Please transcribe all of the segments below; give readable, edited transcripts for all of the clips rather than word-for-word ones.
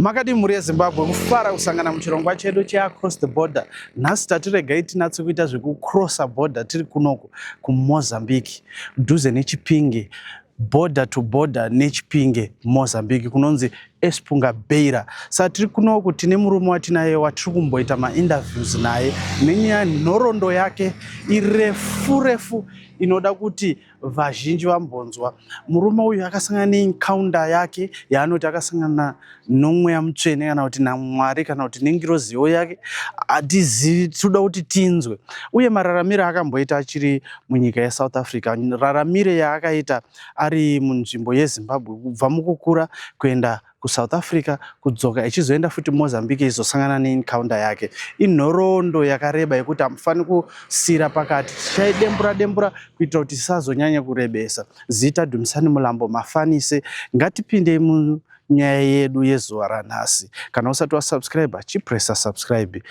Makadi mhuri yeZimbabwe kufara kusangana muchirongwa chedu cheAcross the Border. Nhasi tatirega tinatse kuita zvekucrossa border tiri kunoku kuMozambique dhuze neChipinge, border to border neChipinge Mozambique kunonzi Espunga Beira. Saka tiri kunoku tine murume watinaye watiri kumboita mainterviews naye nenyaya nhoroondo yake irefu inoda kuti vazhinji vambonzwa. Murume uyu akasangana neencounter yake yaanoti akasangana nomweya mutsvene kana kuti naMwari kana kuti nengiroziyo yake hatizivi, toda kuti tinzwe. Uye mararamiro akamboita achiri munyika yeSouth Africa, raramiro yaakaita ari munzvimbo yeZimbabwe kubva mukukura kuenda kuSouth Africa kudzoka ichizoenda futi Mozambique izosangana neencounter yake. Inhoroondo yakareba yekuti hamufani kusira pakati. Tichaidembura kuitira kuti tisazonyanya kurebesa. Zita Dumisani Mulambo Mafanise. Ngatipinde munyaya yedu yezuva ranhasi. Kana usati wasubscribe, chipressa subscribe.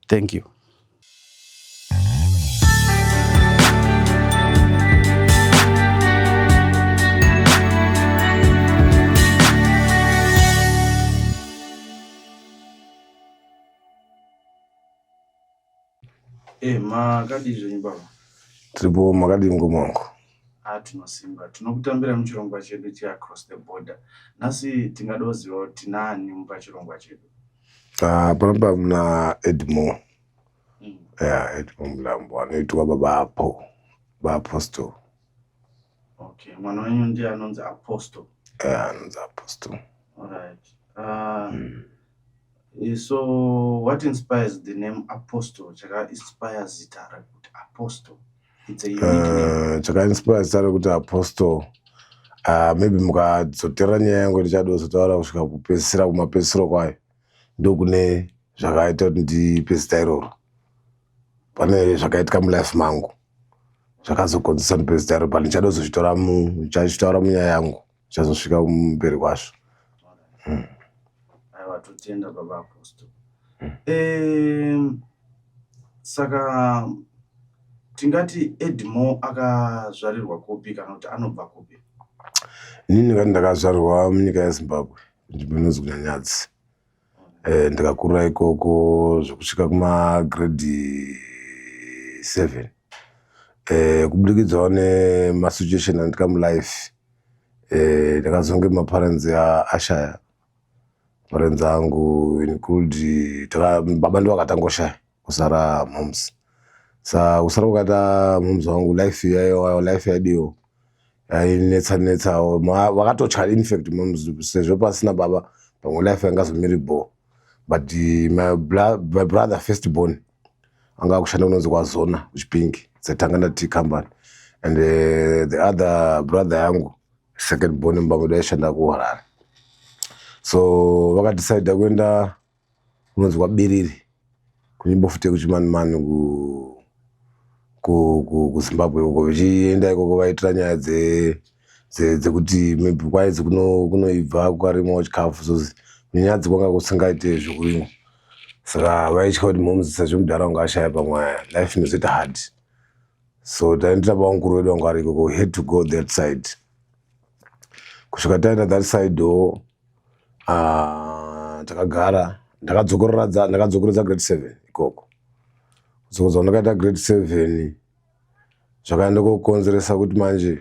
Thank you. Makadi zvenyu baba? Tiripo makadi ngomongo. Tinosimba. Tinokutambira muchirongwa chedu cheAcross the Border. Nhasi tingadoziva kuti tinani mupachirongwa chedu? Panapa muna Edmo. Edmo Mulambo anoitwa baba apo. Apostle. Okay, mwana wenyu ndiye anonzi Apostle. Anonzi Apostle. All right. So what inspires the name Apostle? Chaka inspires it Apostle. It's a unique name. Chaka inspires it Apostle. Maybe mukadzotera nyaya yangu ndichadozotaura kusvika kupedzisira kumapedzisiro kwayo ndokune zvakaita kuti ndipedzisa iroro. Pane zvakaitika mulife mangu zvakazokonzesa ndipedzisa iroro, pani ndichadozozvitaura munyaya yangu ndichazosvika kumberi kwazvo. Totenda baba Apostle. Saka tingati Edmo akazvarirwa kupi kana kuti anobva kupi? Nini kandi ndakazvarwa munyika yeZimbabwe nzvimbo inonzi kuNyanyadzi. Ndakakurira ikoko zvokusvika kumagrade 7. Kubudikidzawo nemasituation andika mulife, ndakazonge maparents ashaya. Parents angu include baba ndo akatangoshaya kusara moms. Sa kusara kwakata moms wangu life yaidiyo yainetsa vakatotya in fact moms sezvo pasina baba pamwe life yangazomiri bo. But my brother first born anga kushanda kunonzi kwaZona kuChipinge, it's a Tangana tea company, and the other brother yangu second born mbambo yaishanda kuHarare. So vakadecide kuenda kunonzi kwaBiriri kunyimbo futi kuchimanimani kuZimbabwe uko vachienda ikoko vaitira nyaya dzekuti maybe kwaizi kunoibva kukarimwa chikafu zozi Nyanyadzi kwanga kusingaite zvokurimwa. Saka vaitya kuti moms sezvo mudhara wanga ashaya pamwe life inozoita hard. So taendera pamukuru wedu wanga ari ikoko, we had to go that side. Kusvika taenda that side takagara, ndakadzokeredza grade 7 ikoko. Kudzokedza ndakaita grade 7 zvakaenda kokonzeresa kuti manje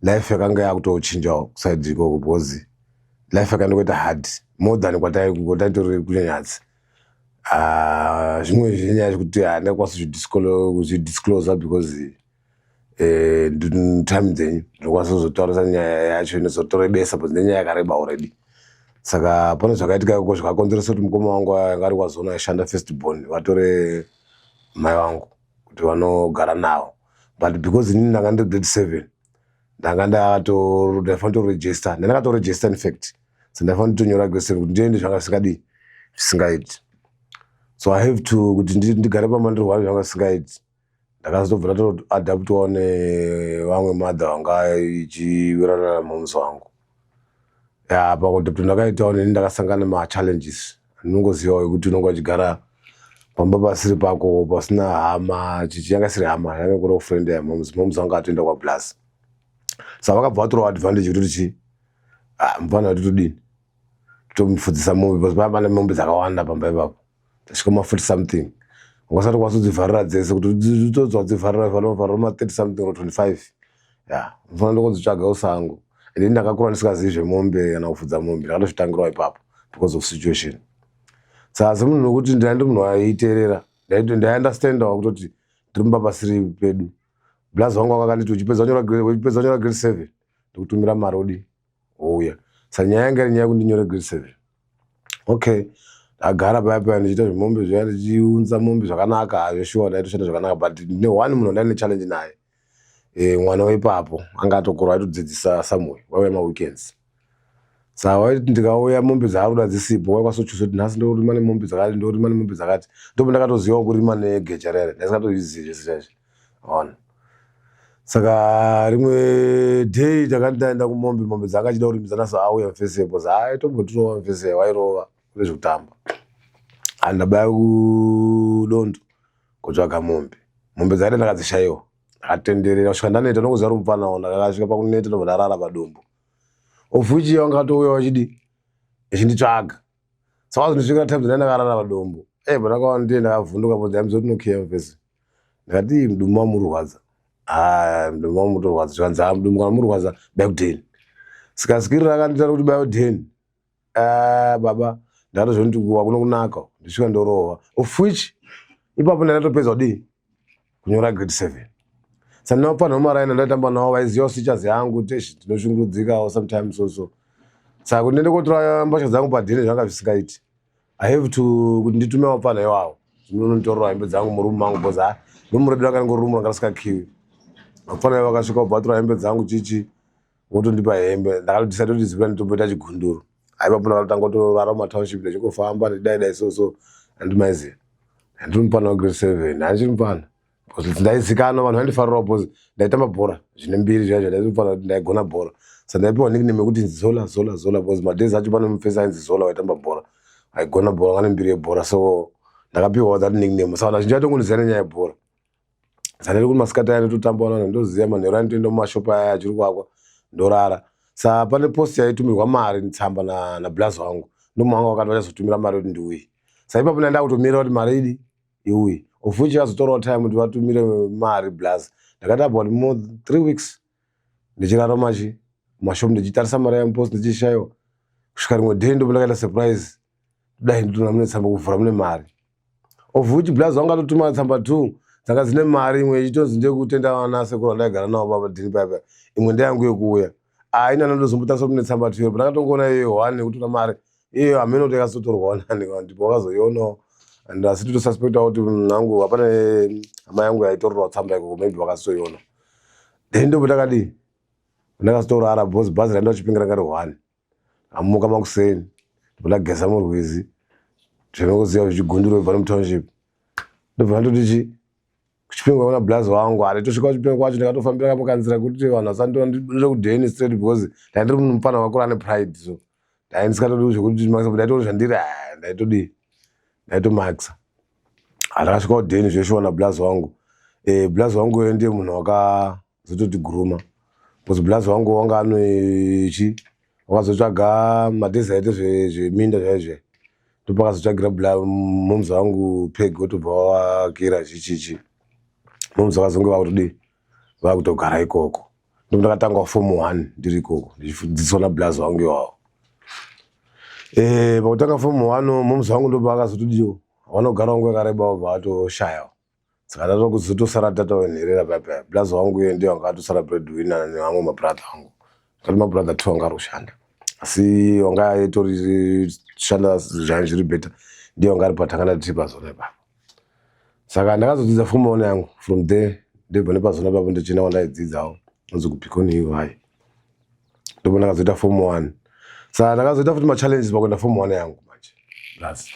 life yakanga yakutochinjawo kuside ikoko because life yakaenda kuita hard more than kwataitori kuNyanyadzi. Zvimwe zvenyaya zvekuti handakwanisa kuzvidisclose because time dzenyu ndinokwanisa kuzotaurisa nyaya yacho inozotorebesa but nenyaya yakareba already. Saka pane zvakaitika ikoko zvakakonzeresa kuti mukoma wangu anga ari kwaZona aishanda first born vatore mai vangu kuti vanogara navo. But because inini ndanga ndi grade 7 ndanga ndaifanira kuregister, ndandakatoregister in fact. So ndaifanira kutonyora grade 7 kuti ndiende zvanga zvisingaiti. So I have to kuti ndigare pamandirwari zvanga zvisingaiti. Ndakazotobva ndatoadaptwawo nevamwe mother vanga ichiwirirana moms wangu. Pakuti ndakaitawo neni ndakasangana nema-challenges. Ndinongozivawo kuti unonga uchigara pamba pasiri pako pasina hama, chichanga siri hama, yanga kuri friend yamoms. Moms vanga atoenda kwaBlass. Saka vakabva vatora advantage yekuti mufana kuti todini kutomupfudzisa mombe because paya pane mombe dzakawanda pamba ipapo tasvika ma40 something ungasati kwazodzivharira dzese kuti utodzwa kudzivharira vanovharira ma30 something or 25 ya unofanira ndokudzitsvaga usango ende ndakakura ndisingazivi zvemombe kana kufudza mombe ndakatozvitangirawo ipapo because of situation saka semunhu nokuti ndaindi munhu aiteerera ndaiunderstandawo kutoti ndiri mumba pasiri pedu blazi wangu akanditi uchipedza nyora grade 7 ndikutumira marodi ouya saka nyaya yanga iri nyaya kundinyore grade 7 okay agara paya ndichiita zvemombe zviya ndichiunza mombe zvakanaka hazveshuwa ndaitoshanda zvakanaka but ne one munhu ndaine challenge naye mwana waipapo anga atokura aitodzidzisa Samuel waiuya maweekends saka waiti ndikauya mombe dzaarikuda dzisipo waikwasochusa kuti nhasi ndorima nemombe dzakati ndorima nemombe dzakati ndopo ndakatozivawo kurima negecha rere ndaisingatozvizivi zvese chaizvo ona saka rimwe day takati ndaenda kumombe mombe dzanga achida kurimbidzana auya mufesepo tombotirova mufese wairova kune zvekutamba andabaya kudondo kutsvaga mombe dzaite ndakadzishayiwa ndakatenderera kusvika ndaneta nokuziva rumupfanawo ndakasvika pakuneta ndobva ndarara padombo ofuchiya wanga atouya wachidi echinditsvaga saka wazondisvikira time dzandai ndakarara padombo pandakaona ndiye ndakavhunduka po ndaimziva kuti nokiya mufese ndikati mudumu wamurwadza mudumu wamutorwadza zvikanzi mudumu kana murwadza bayakudheni sikasikirira akanditaura kuti bayakudheni baba ndakatozvoti wakuno kunaka ndisvika ndorova of which ipapo ndakatopedza kudii kunyora grade 7 saka ndinopfanha maraina ndaitamba navo vaizivawo features yangu teshi ndinoshungurudzikawo sometimes also saka kuti ndiende kotora mbatya dzangu padhini zvanga zvisingaiti I have to kuti nditume wapfanha iwawo zvinonditorera hembe dzangu murumu mangu because rumu redu ranga ringori ranga risikakiwi wapfanha iwo vakasvika kubvatura hembe dzangu chichi votondipa hembe ndakatodecide kuti zivira nditomboita chigunduru aipapo ndakatotanga kutorara mumatownship ndichingofamba ndidaidai so andimaiziva ndiri mupana wegrade 7 handichiri mupana because ndaizikanwa vanhu vandifarirawo because ndaitamba bhora zvine mbiri zvaizvo ndaizofana kuti ndaigona bhora saka ndaipiwa nickname yekuti zola because madays acho pane mufesi ainzi zola waitamba bhora aigona bhora vane mbiri yebhora so ndakapiwawo that nickname saka vazhinji vatongondiziva nenyaya yebhora saka ndiri kuti masikati aya ndototamba vanhu ndoziva manheru anitoenda mumashopu aya achiri kuakwa ndorara saka pane post yaitumirwa mari nditsamba nablazi wangu ndomwanga wakati vachazotumira mari kuti ndiuye saka ipapo ndaenda kutomirira kuti mari idi iuye of which vazotorawo time kuti vatumire mari blazi ndakati about more 3 weeks ndichirara mashopu ndichitarisa mari yamupost ndichishayiwa kusvika rimwe day ndopo ndakaita surprise dai nditona mune tsamba kuvhura mune mari of which blazi wangu atotuma tsamba 2 dzanga dzine mari imwe ichitonzi ndekutenda vanasekuru vandaigara navo papadhini paipa imwe ndeyangu yekuuya aina ndozombotarisa mune tsamba 2 ndakatongoona iyo 1 nekutora mari iyo hamene kuti yakazotorwa nani ndipo wakazoionawo and asi titosuspectawo kuti nangu hapana hama yangu yaitorerawo tsamba ikoko maybe wakazoiona then ndopo takadii ndakazotorara because bhazi raenda kuchipingira ngari 1 amuka makuseni ndipo ndageza murwizi zvinokuziva zvichigunduro ibva nemutownship ndobva ndototi kuchipinga kuna blazi wangu hari tosvika kuchipinga kwacho ndikatofambira kamukanzira kuti vanhu vasandoda kudheni straight because ndaindiri munhu mupana wakura ane pride so ndaindisikatodi zvekuti ndaitoti zvandiri ndaitodii ndaitomakisa handakasvika kudheni zveshuwa nablazi wangu blazi wangu uyo ndiye munhu wakazototi guruma because blazi wangu wanga anoichi wakazotsvaga madhezi aite zveminda zvaizve ndopakazotsvagira momzi wangu peg wotobva wavakira chichichi momzi vakazonge vakutodii vakutogara ikoko ndipo ndakatangawo form 1 ndiri ikoko ndichidzidziswa nablazi wangu iwawo pakutanga form 1 momzi wangu ndopa akazotodiwo vanogara wangu yakareba wabva vatoshayawo saka tatokuzotosara tatawenherera paipa blazi wangu iye ndiye wanga atosara breadwinner nevamwe mabrother wangu tati mabrother 2 wanga ari kushanda asi wanga aitori shanda zvangu zviri beta ndiye wanga ari patangana tiri pazona ipapo saka ndakazodzidza form 1 yangu from there ndibva nepazona ipapo ndichina wandaidzidzawo nonzi kupikoni iwo hai ndipo ndakazoita form 1 saka ndakazoita futi machallenges pakuenda form 1 yangu manje plus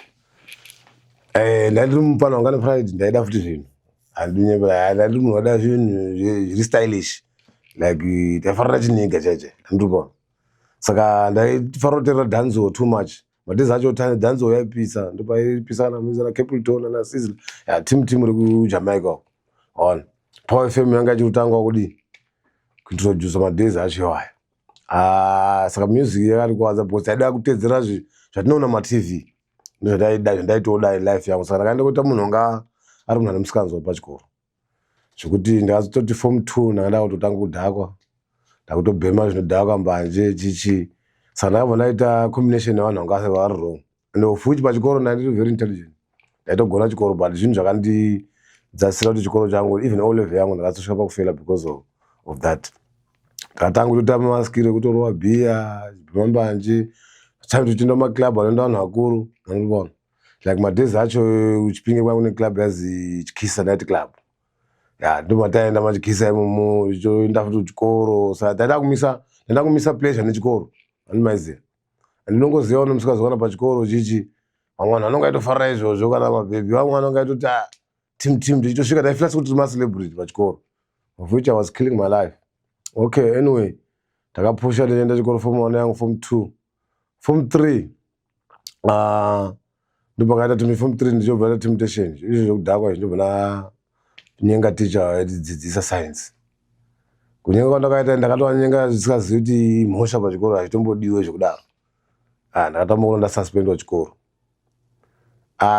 ndaindiri mupana wanga nepride ndaida futi zvinhu handiri munhu wada zvinhu zviri stylish like ndaifarira chiniga chaiche andiripaona saka ndaifarira kuteerera danzo too much madhezi acho danzo yaipisa ndopaipisa kana muizana capleton nasizzla timu iri kujamaica ona power fm yanga ichirutangwa kudii kuintroduce madhezi acho iwaya saka music yakati kuwadza because taida kuteedzera zvatinoona ma-TV ndaitoda life yangu. Saka ndakaenda kuita munhu anga ari munhu ane musikanzwa pachikoro, zvekuti ndakazototi form 2 ndakada kutotanga kudhakwa, ndakutobhema zvinodhakwa mbanje chichi. Saka ndakabva ndaita combination yavanhu vanga vari wrong. And fuchi pachikoro ndaindiri very intelligent, ndaitogona chikoro, but zvinhu zvakandidzasira kuti chikoro changu even O level yangu ndakazosvika pakufela because of that. Ndakatanga kutotama maskiri ekutorova bhiya, chibhema mbanje, time tochienda mumaclub anoenda vanhu vakuru, unobona. Like madhezi acho Chipinge kwangu neclub yazi Chikisa Night Club. Ndo mataenda machikisa imomo, ichoenda futi kuchikoro. Saka ndaida kumisa pleasure nechikoro, andimaiziya. Andinongoziva nomusikazokana pachikoro chichi, vamwe vanhu vanonga aitofarira izvozvo kana mabhebhi, vamwe vanonga aitoti tim tichitosvika ndaifila sekuti tiri macelebrity pachikoro, of which I was killing my life. Okay, anyway, ndakapusha ndichienda chikoro form 1 yangu, form 2. Form 3, ndopakaita timi form 3 ndichobva na temptation. Izvo zvokudhakwa ndobva nyenga teacher aitidzidzisa science. Kunyenga kwandakaita ndakatovanyenga zvisingazivi kuti mhosva pachikoro hazvitombodiwe zvokudaro. Ndakatamba kuona ndasuspendwa chikoro.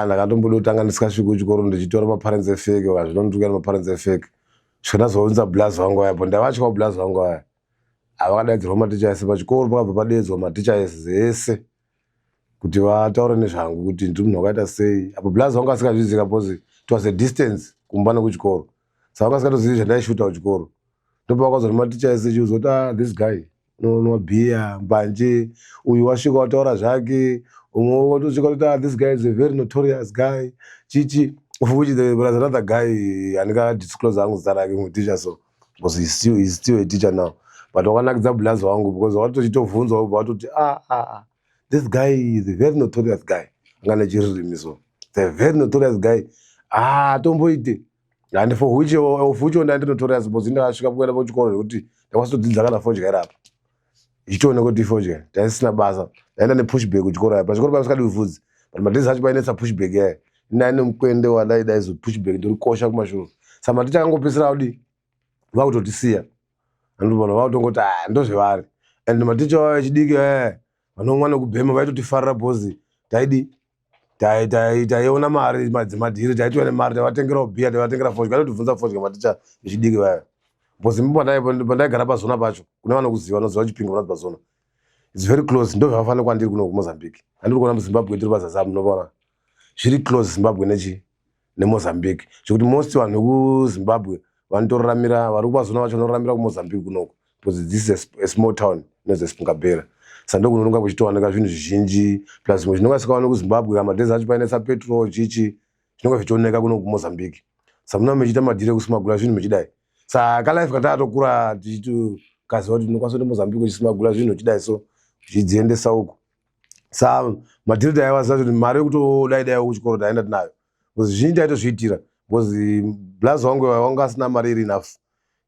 Ndakatomboda kutanga ndisikasviki kuchikoro ndichitora maparents efake, vakazvinonditukira maparents efake. Svika ndazounza blazi wangu ayapo, ndaivatyawo blazi wangu aya. Vakadaidzirwa maticha ese pachikoro, pakabva padedzwa maticha ese kuti vataure nezvangu kuti ndiri munhu wakaita sei. Apo blazi wangu asingazviziva because it was a distance kumba nekuchikoro. Saka vanga asingatozivi zvandaishuta kuchikoro. Ndopavakazwa nematicha ese chiuzoti this guy unonwa bhiya, mbanje, uyu wasvika wataura zvake, umwe watosvika kuti this guy is a very notorious guy, chichi. Of which there was another guy andingadisclose hangu zita rake, mumwe teacher, so because he's still a teacher now. But wakanakidza blazi wangu because watochitobvunzwa ubva watoti this guy is a very notorious guy. Angana chiririmi, so the very notorious guy. Tomboite. And for which ndaindi notorious because ndakasvika kuenda pachikoro zvekuti ndakasitodzidza kana fodya apa. Ichitoona kuti fodya ndaisina basa. Ndaenda nepushback kuchikoro apa. Pachikoro pasikadi uvhudzi. But madhezi acho painetsa pushback yaya. Ndaine mukwende wadaidaizo pushback ndorikosha kumashure. Saka maticha akangopedzisira kudi vakutotisiya. Andobona vakutongoti ndozvevari. And maticha wavo echidiki vanomwa nekubhema vaitotifarira bhozi. Taiona mari madhiri, taitova nemari, taivatengerawo bhiya, taivatengera fodya. Vaitotibvunza fodya maticha echidiki vaya. Bhozi pandaigara pazona pacho, kune vanokuziva, vanoziva Chipinge vanoti pazona. It's very close. Ndo zvakafanira kwandiri kuno kuMozambique. Handiri kuona muZimbabwe tiri pazazamu, munobona. Zviri close Zimbabwe neMozambique. Zvekuti most vanhu vekuZimbabwe vanotoraramira, vari kupazona vacho vanoraramira kuMozambique kunoko. Because this is a small town, inozi Sipungabhera. Saka ndokunonga kuchitowanika zvinhu zvizhinji. Plus zvimwe zvinonga sikawanikwa kuZimbabwe, kana madhezi acho painetsa petrol chichi, zvinonga zvichioneka kuno kuMozambique. Saka munonga muchiita madhiri ekusumagula zvinhu muchidai. Saka life katakura tichitokaziva kuti tinokwanisa kuti Mozambique uchisumagula zvinhu uchidai, so zvichidziendesa uko. Saka madhiri taivaziva kuti mari yekutodaidaiwo kuchikoro taenda tinayo. Because zvizhinji taitozviitira. Because blazi wangu wanga asina mari iri enough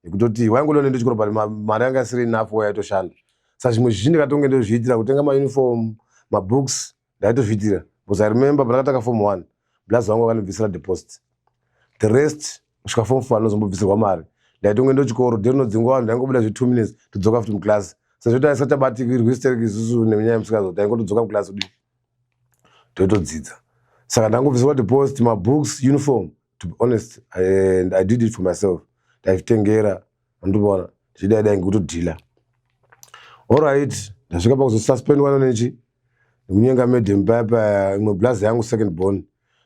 yekutoti waingoda kuenda kuchikoro but mari yanga isiri enough waitoshanda. Saka zvimwe zvizhinji ndatonge ndozviitira, kutenga mauniform, mabooks, ndaitozviitira. Because I remember pandakatanga form 1, blazi wangu wakandibvisira deposit. The rest kusvika form 4 anozombobvisirwa mari. Ndaitonge ndochikoro, ndinodzingwa vanhu, ndaingobuda 2 minutes tudzoka futi muklasi. Saka zvoti aisachabatikirwi hysteric isusu nenyaya yemusikazo, taingotodzoka muklasi kudii toitodzidza. Saka ndangobvisirwa deposit, mabooks, uniform. To be honest, I did it for myself. Ndaizvitengera, andobona zvidaidai ngekutodhila. Alright, ndasvika pakuzosuspendwa nechi nekunyenga medhem paya imwe blazi yangu second born.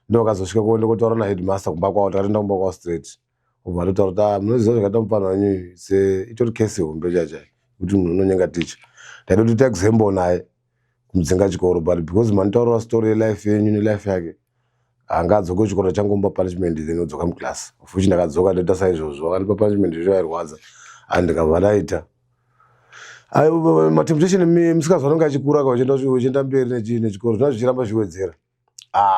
Ndo vakazosvika kuenda kotaura naheadmaster kumba kwavo, takatoenda kumba kwavo straight. Ubva totaura kuti munoziva zvakaita mufana wanyu itori kesi hombe chachai kuti munhu unonyenga ticha. Ndaida kutoita example naye kumudzinga chikoro, but because manitaurira story yelife yenyu nelife yake, angadzoka kuchikoro changomba punishment then odzoka muklasi. Fuchi ndakadzoka ndoita saizvozvo, vakandipa punishment izvo yairwadza andikabva ndaita. Matemptation musikazi vanonga achikura uchienda mberi nechikoro zvina zvichiramba zviwedzera.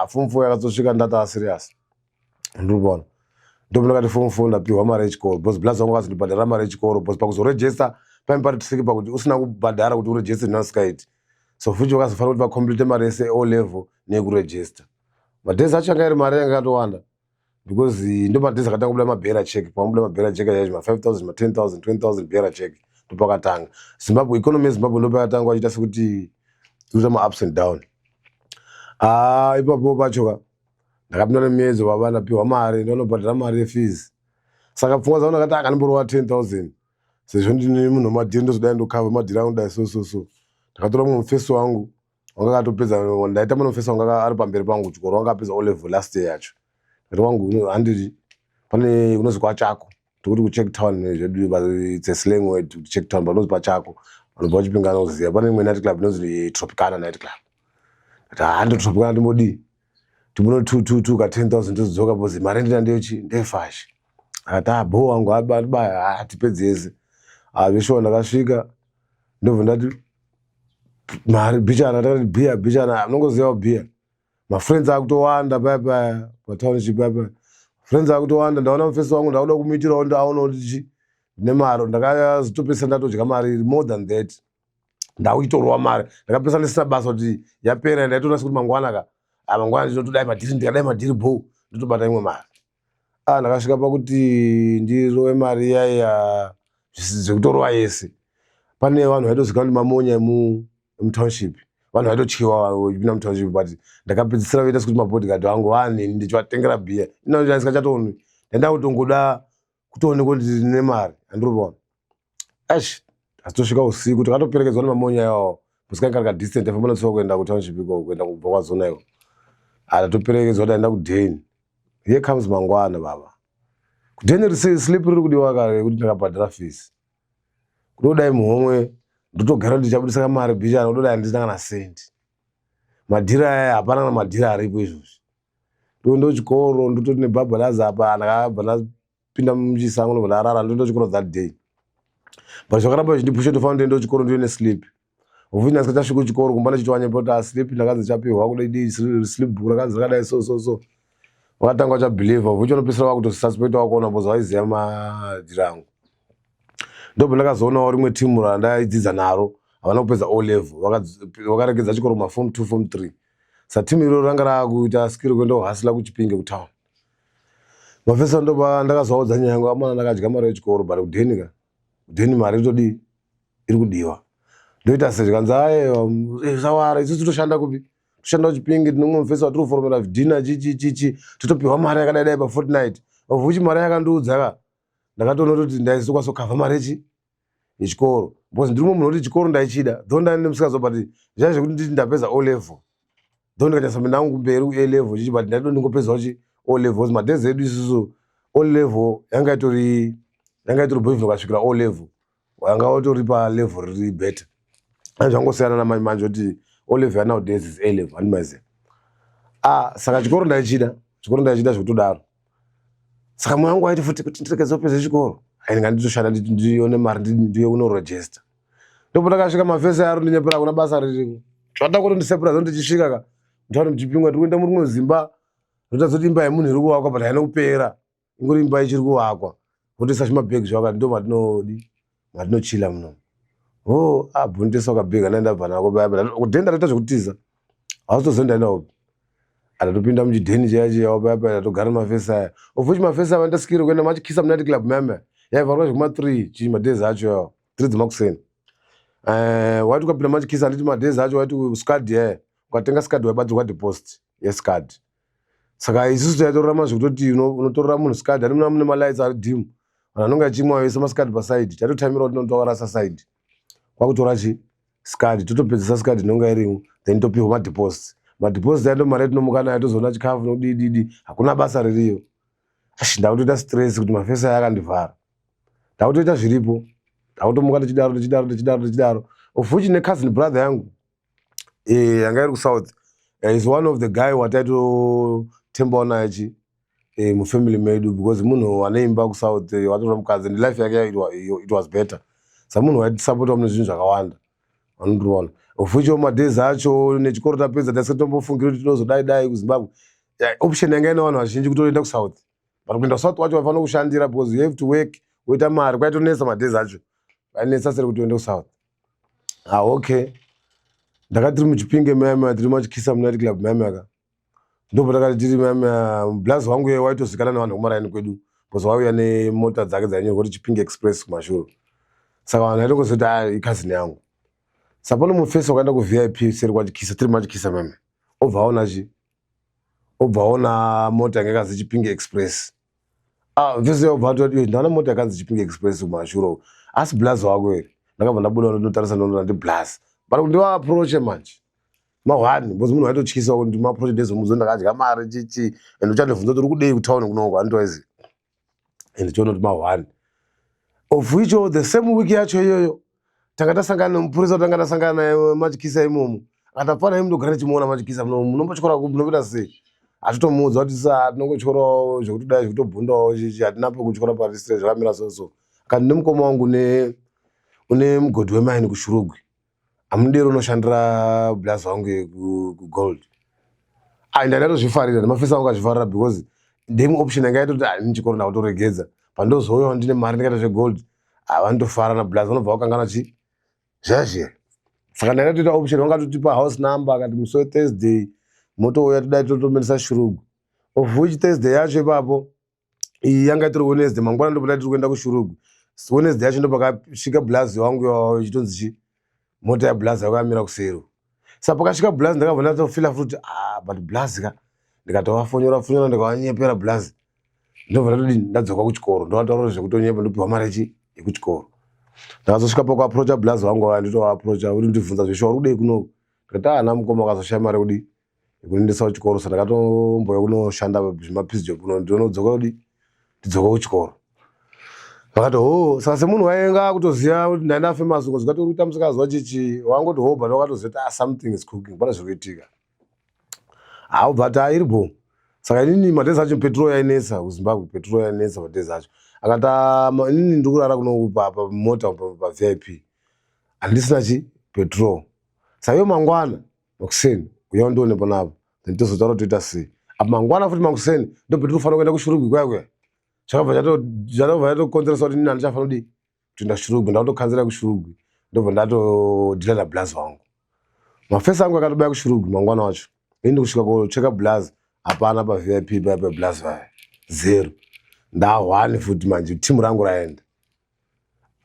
Form 4 yakazosvika ndata serious. Ndinobona. Ndopindakati form 4 ndapiwa mari yechikoro. Because blazi wangu akazondibhadhara mari yechikoro. Because pakuzoregister painge pari tricky pakuti usina kubhadhara kuti uregister nasicaiti. So fuchi vakazofanira kuti vacomplete mari yese O level nekuregister. Madhezi acho anga iri mari yanga yakatowanda. Because ndo madhezi akatanga kubuda mabhera check. Pamubuda mabhera check yacho ma5,000, ma10,000, 20,000 bhera check. Ndopakatanga. Zimbabwe economy yeZimbabwe ndopakatanga vachiita sekuti inoita ma ups and down. Ipapo pacho ndakapinda nemiedzo baba ndapiwa mari ndonobhadhara mari yefees. Saka pfungwa dzangu ndakati akandimborova 10,000 sezvo ndine munhu wemadhiri ndozodai ndokava madhiri angu dai so. Ndakatora mumwe mufesi wangu wanga akatopedza, ndaita mumwe mufesi wanga ari pamberi pangu chikoro wanga apedza O level last year yacho. Ndati wangu handiti pane unozi kwachako tokuti kuCheck Town zvedu it's a slang word to Check Town but unozi pachako vanobva vachipinga anoziva. Pane imwe night club inonzi Tropicana night club. Ndati hando Tropicana ndimbodii timuno 2 ka 10,000 tozodzoka bozi mari ndina ndefashi. Akati bho wangu abaya tipedzese. Vesho ndakasvika ndobva ndati mari bichana takati bichana unongoziva bhiya. Mafriends akutowanda paya patownship paya. Friends akutowanda ndaona mufesi wangu ndakuda kumuitirawo ndaona kuti nemari ndakazotopesa ndatodya mari more than that. Ndakuitorwa mari ndakapesa ndisina basa kuti yapera ndaitonasa kuti mangwana mangwana ndinotodai madhiri ndikadai madhiri bho ndotobata imwe mari. Ndakasvika pakuti ndirowe mari iyaya zvekutorwa yese. Pane vanhu vaitoziva kuti mamonya mutownship vanhu vaitotyiwa uchipinda mutownship but ndakapedzisira vaita sekuti mabodyguard vangu vaneni ndichivatengera bhiya ina ndisingachatonwi ndaenda kutongoda kutoonekwa kuti ndine mari handiripoona. Asi tosvika usiku takatoperekedzwa nemamonya iwawo pusikainga rika distant afamba notsoka kuenda kutownship iko kuenda kubva kwazona iko. Toperekedzwa taenda kudheni. Here comes mangwana baba. Kudheni slip riri kudiwa kare kuti ndakabhadhara fees. Kudodai muhomwe ndotogara ndichabudisa mari bichana kudodai handisina kana sendi. Madhiri aya hapana kana madhiri aripo izvozvi. Ndoenda kuchikoro ndototi nebhabha laza apa ndakabva ndapinda muchisango ndobva ndarara ndoenda kuchikoro that day. But zvakaramba zvichindipusha tofanira ndiende kuchikoro ndione slip. Ufuti ndasikachasvika kuchikoro kumba ndichitwanyepo kuti slip ndakanzi chapiwa kudai slip book rakanzi rakadai so. Wakatanga wachabhiliva ufuti unopesera wakutosuspecta wakuona bhoza waiziva madhiri angu. Ndobva ndakazoonawo rimwe timu randaidzidza naro havana kupedza O level vakaregedza chikoro maform 2 form 3. Saka timu iroro ranga rakuita skiri kuenda kuhasila kuChipinge kutown. Mafesa ndobva ndakazoudza nyaya yangu amana ndakadya mari yechikoro but kudheni mari itodii iri kudiwa. Ndoita sei kanzi sawara isusu toshanda kupi toshanda kuChipinge tinomwe mufesa watiri kuforomera dinner chichi totopiwa mari yakadai pa fortnight. Ufuti mari yakandiudza ndakatoona kuti ndaizokwanisa kukavha mari yechikoro because ndiri munhu kuti chikoro ndaichida though ndaine musikazwa but zvai zvekuti nditi ndapedza O level though ndikanyasa menda wangu mberi ku A level chichi but ndaito ndingopedzawo O level madhezi edu isusu O level yanga itori boivhino kasvikira O level wanga utori pa level riri better. Zvangosiyana namanje kuti O level nowadays is A level handimaiziva. Saka chikoro ndaichida zvekutodaro. Saka mwoyo wangu waiti futi kuti ndiregedze kupedza chikoro ndinganditoshanda ndione mari ndiye unoregister. Ndopo ndakasvika mafesi aro ndinyepera kuna basa ririko. Zvada kuti ndisepura zvo ndichisvika mutaundi muChipinge tiri kuenda muri muzimba ndotazoti imba yemunhu iri kuvakwa but haina kupera ingori imba ichiri kuvakwa votisa zvimabhegi zvakati ndo matinochila muno. Bhondesa wakabhega ndaendabva nako paya kudheni ndatoita zvekutiza hausitoziva ndaenda upi. Ndatopinda muchidheni chaicho paya ndatogara mafesi aya. Ufuti mafesi aya ndasikire kuenda machikisa munight club meme yaivharwa zvekuma 3 chii madhezi acho yawo 3 dzemakuseni. Waiti ukapinda machikisa handiti madhezi acho waiti skadi yaya ukatenga skadi waibatsirwa deposit yeskadi. Saka isusu taitorarama zvekutoti unotorera munhu skadi hani muna mune malights ari dim vanhu anonge achimwa vese maskadi pasaidi taitotamira kuti tinotorasa saidi kwakutora skadi totopedzesa skadi inonga irimo then topiwa madeposit. Madeposit ando mari yatinomuka nayo tozoona chikafu nodididi hakuna basa ririyo. Ndakutoita stress kuti mafesi aya akandivhara. Ndakutoita zviripo ndakutomuka ndichidaro. Ufuti necousin brother yangu yanga iri kusouth is one of the guy wataitotembawo naye mufamily medu because munhu ane imba kusouth watora mukadzi and life yake it was better. Saka munhu waitisapota mune zvinhu zvakawanda vanondiona. Ufuti madhezi acho nechikoro tapedza taisatombofungiri kuti tinozodai kuZimbabwe. Option yanga ine vanhu vazhinji kutoenda kusouth but kuenda kusouth wacho waifanira kushandira because you have to work woita mari kwaitonesa madhezi acho ainetsa seri kuti uende kusouth. Okay ndakati tiri muChipinge meme tiri machikisa munight club meme aka ndobva takati tiri meme blazi wangu iye waitozikanwa nevanhu kumaraini kwedu because wauya nemota dzake dzainyorwa kuti Chipinge Express kumashure. Saka vanhu vaitongozoti ikazini yangu. Saka pano mufesi wakaenda kuVIP seri kwachikisa tiri machikisa meme obva aona mota yanga yakanzi Chipinge Express. Vese obva atoti ndaona mota yakanzi Chipinge Express kumashure, asi Blazi wako ere? Ndakabva ndabuda ndotarisa ndoona ndi Blazi. Pari kundiwa approach manje. Mahwani, bozi munhu waitotyisa kuti approach ndezomuzo ndakadya mari chichi, ende uchandibvunza kuti uri kudei kutown kunoko handitozivi. Ende choona kuti mahwani. Of which the same week yacho iyoyo tanga tasangana nomupurisa tanga tasangana naye Machikisa imomo. Atapfana yemu ndogara chimuona Machikisa munombochikora munopita sei? Atitomuudza kuti tinongochikorawo zvekuti dai zvekutobhundawo chichi hatinapo kuchikora paristre zvakamira so. Kandi nemukoma wangu une mugodhi wemaini kuShurugwi. Amudero unoshandira Blazi wangu kuGold. Ndaitozvifarira nemafesa angu akazvifarira because ndemu option yanga yaitoti ndichikoro ndakutoregedza. Pandozouya ndine mari ndikaita zveGold. Vanotofara naBlazi vanobva vakangana chi zvazhe. Saka ndaitoita option vangatotipa house number akati musi weThursday motouya todai totomeresa Shurugwi. Of which Thursday yacho ipapo yanga itori Wednesday mangwana ndopota tiri kuenda kuShurugwi. Wednesday yacho ndopakasvika Blazi wangu ichitonzi chi mota yaBlazi yakamira kusero. Saka pakasvika Blazi ndakabva ndatofila futi but Blazi ka ndikatofonyora ndikavanyepera Blazi. Ndobva ndadzoka kuchikoro ndovataura zvekutonyepa ndopiwa mari yekuchikoro. Ndakazosvika pakuapproacha Blazi wangu nditoapproacha kuti ndibvunza zveshe uri kudei kunoko. Ndikati hana mukoma akazoshaya mari kudii yekuendesa kuchikoro, saka ndakatombouya kunoshanda zvimapiece job kuno ndinodzoka kudii ndidzoka kuchikoro. Vakati saka semunhu wainga kutoziva kuti ndaenda famous ngozvikati uri kuita musikazwa chichi wangoti but wakatoziva kuti something is cooking, pana zviri kuitika. Ubva ati iripo. Saka inini madhezi acho petrol yainetsa kuZimbabwe, petrol yainetsa madhezi acho. Akati inini ndiri kurara kuno pamota paVIP. Handisina petrol. Saka iyo mangwana makuseni uya ndione panapo. Then tozotaura kuti toita sei. Apa mangwana futi makuseni ndo petrol fanira kuenda kuShurugwi kwaya. Zvakabva zvatokonzeresa kuti inini handichafanira kudii kutoenda kuShurugwi, ndakutokanzira kuShurugwi. Ndobva ndatodhila naBlazi wangu. Mafesa angu akatobaya kuShurugwi mangwana wacho. Ini kusvika kocheka Blazi hapana paVIP paBlazi vaya. Zero. Ndahwani futi manje timu rangu raenda.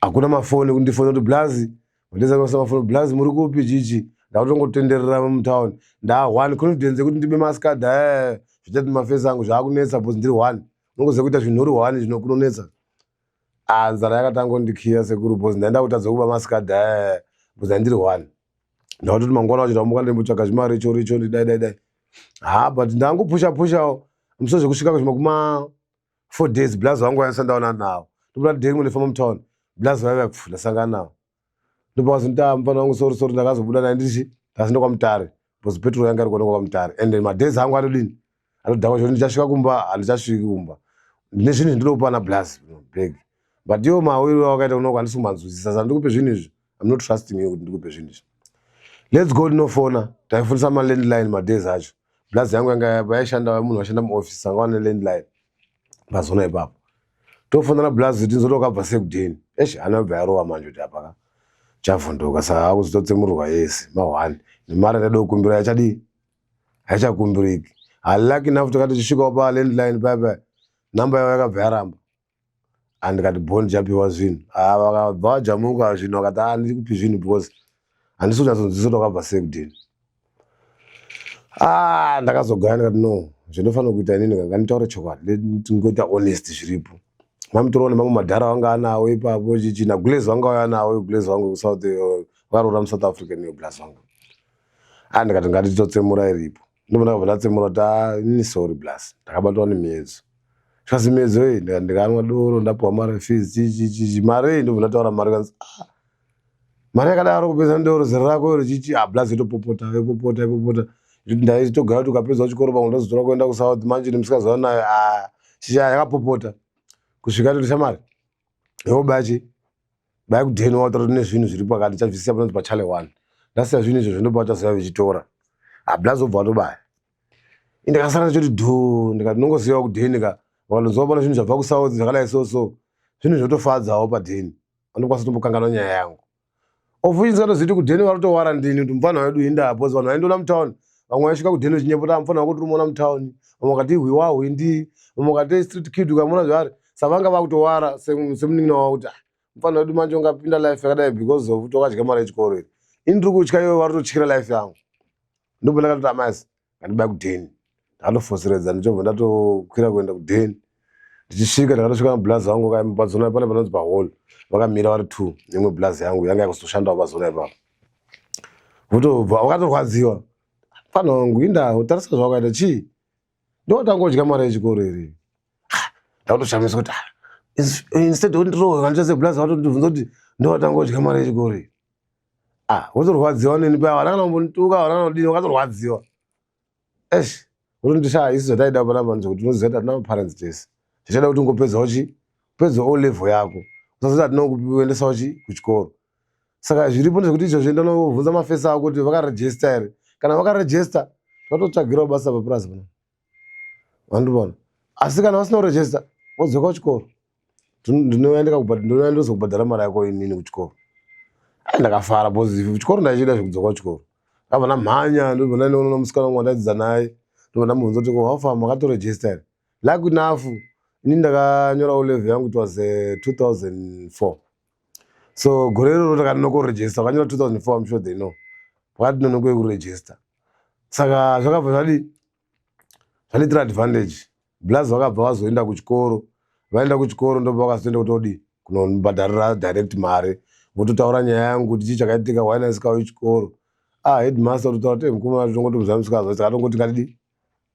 Hakuna mafoni kundifona kuti Blazi, ndeza kusa mafoni Blazi muri kupi chichi. Ndakutongotenderera mutown. Ndahwani confidence kuti ndibe maskadha zvichati mafesa angu zvakunetsa bozi ndiri one. Unongoziva kuita zvinhu uri one zvinokunonetsa. Nzara yakatangondikhiya sekuru bozi ndaenda kutadza kuba maskadha bozi handiri one. Ndakatoti mangwana wacho ndamuka ndimbotsvaga zvimari richo ndidai. But ndangopushawo musi zvekusvika kusvika 4 days Blazi wangu aisandaona nawo. Ndopota dheri ndifamba mutown. Blazi vaiva kufunda sangana nawo. Ndopakazi mufana wangu sorry ndakazobuda naye ndichi ndasinde kwaMutare. Bozi petrol yanga iri kuonekwa kwaMutare. And madhezi angu atodini atodhakwa zvekuti ndichasvika kumba handichasviki kumba. Ndine zvinhu ndinopa naBlazi big. But iwo mawiri wakaita kunoko handisi kumanzwisisa. Saka ndikupe zvinhu izvi. I'm not trusting you kuti ndikupe zvinhu izvi. Let's go ndinofona. Taifundisa landline madhezi acho. Blazi yangu yanga yaishanda munhu washanda muoffice sanga wane landline. Pazona ipapo. Tofona naBlazi kuti nzotoka bva sekudeni. Anobva yarowa manje kuti apa chavhunduka saka akuzototsemurwa yese mahwani. Nemari ndada kukumbira yachadii? Haichakumbiriki. Lucky enough takati tichisvikawo palandline paya namba yawo yakabva yaramba. Andikati bond chapiwa zvinhu. Vakabva vajamuka zvinhu vakati handisi kupi zvinhu because handisi kunyatsonzwisisa wakabva sekudeni. Ndakazogaya ndikati no, zvinofanira kuita inini nganditaure chokwadi, ngoita honest zviripo. Mamutorowo nemamwe madhara wanga anawo ipapo chichi naGlaze wanga auya nawo Glaze wangu kuSouth wakaroora muSouth African neGlaze wangu. Ndikati ngatitotsemura iripo. Ndobva ndakabva ndatsemura kuti inini sorry Blazi, ndakabatwa nemiedzo. Zvikazi miedzo ndikanwa doro ndapiwa mari fees chichi mari ndobva ndataura mari kanzi mari yakadaro kupedza ndoro zera rako iro chichi Blazi itopopota. Ndaitogara kuti ukapedza chikoro pamwe ndazotora kuenda kuSouth manje nemusikazana naye chichi yakapopota. Kusvika kuti shamari yobachi bai kudheni wataura kuti nezvinhu zviri pakati chabvisisa panonzi pachale 1. Ndasiya zvinhu izvo zvinobva chaziva vichitora. Blazi obva atobaya. Ndikasara choti ndikati nongoziva kudheni ka vanonzwa pana zvinhu zvabva kuSouth zvakadai so zvinhu zvotofadzawo padheni. Vanokwanisa kutombokanganwa nyaya yangu. Ofunyisa ziti kudheni varotowara ndini kuti mufana wedu indapo vanhu vaindoona mutown. Vamwe vaisvika kudheni chinyepota mufana wako tiri muona mutown. Vamwe vakati hwiwa hwindi, vamwe vakati street kid ukamona zvari. Saka vanga vakutowara semunin'ina wavo kuti mufana wedu manje ungapinda life yakadai because of kuti wakadya mari yechikoro iri. Ini ndiri kutya ivo varitotyira life yangu. Ndobva ndakatoti amasi ngandibaya kuDeni. Ndakatofoseredza ndichobva ndatokwira kuenda kuDeni. Ndichisvika ndakatosvika mablazi angu pazona pane panonzi pahall. Vakamira vari 2 nemwe blazi yangu yanga yakuzoshandawo pazona ipapo. Votobva wakatorwadziwa. Fana wangu inda utarisa zvawakaita chii? Ndotangodya mari yechikoro here. Ndakatoshamisa kuti instead ondirowe kandichase blazi watondibvunza kuti ndotangodya mari yechikoro here. Wotorwadziwa neni paya wana kana kumbonituka wana kana kudini wakatorwadziwa. Wotondisha isi zvataida panapa ndizvo kuti unoziva kuti hatina maparents tese. Zvichada kuti ungopedzawo chi? Upedze O level yako. Usasati hatinokuendesawo chi? Kuchikoro. Saka zviripo ndezvekuti izvozvo ndinobvunza mafesi ako kuti vakarejista here. Kana vakarejista vatotsvagirawo basa papurazi pano. Wandibona. Asi kana vasina kurejista wodzoka kuchikoro. Ndinoenda kuzokubhadhara mari yako inini kuchikoro. Ndakafara because kuchikoro ndaichida zvekudzoka kuchikoro. Ndabva ndamhanya ndobva ndaenda nomusikana wangu wandaidzidza naye. Ndobva ndamubvunza kuti wafamba makatorejista here. Lucky enough inini ndakanyora O level yangu it was 2004. So gore iroro takanokorejista wakanyora 2004 I'm sure they know. Wakati nonokwei kurejista. Saka zvakabva zvalitira advantage. Blazi wakabva wazoenda kuchikoro. Vaenda kuchikoro ndobva wakazoenda kutodi kunobhadharira direct mari. Vototaura nyaya yangu kuti chii chakaitika waina isikawo kuchikoro. Headmaster utotaura kuti mukoma totongotomuzva musikazo saka tongoti ngatidi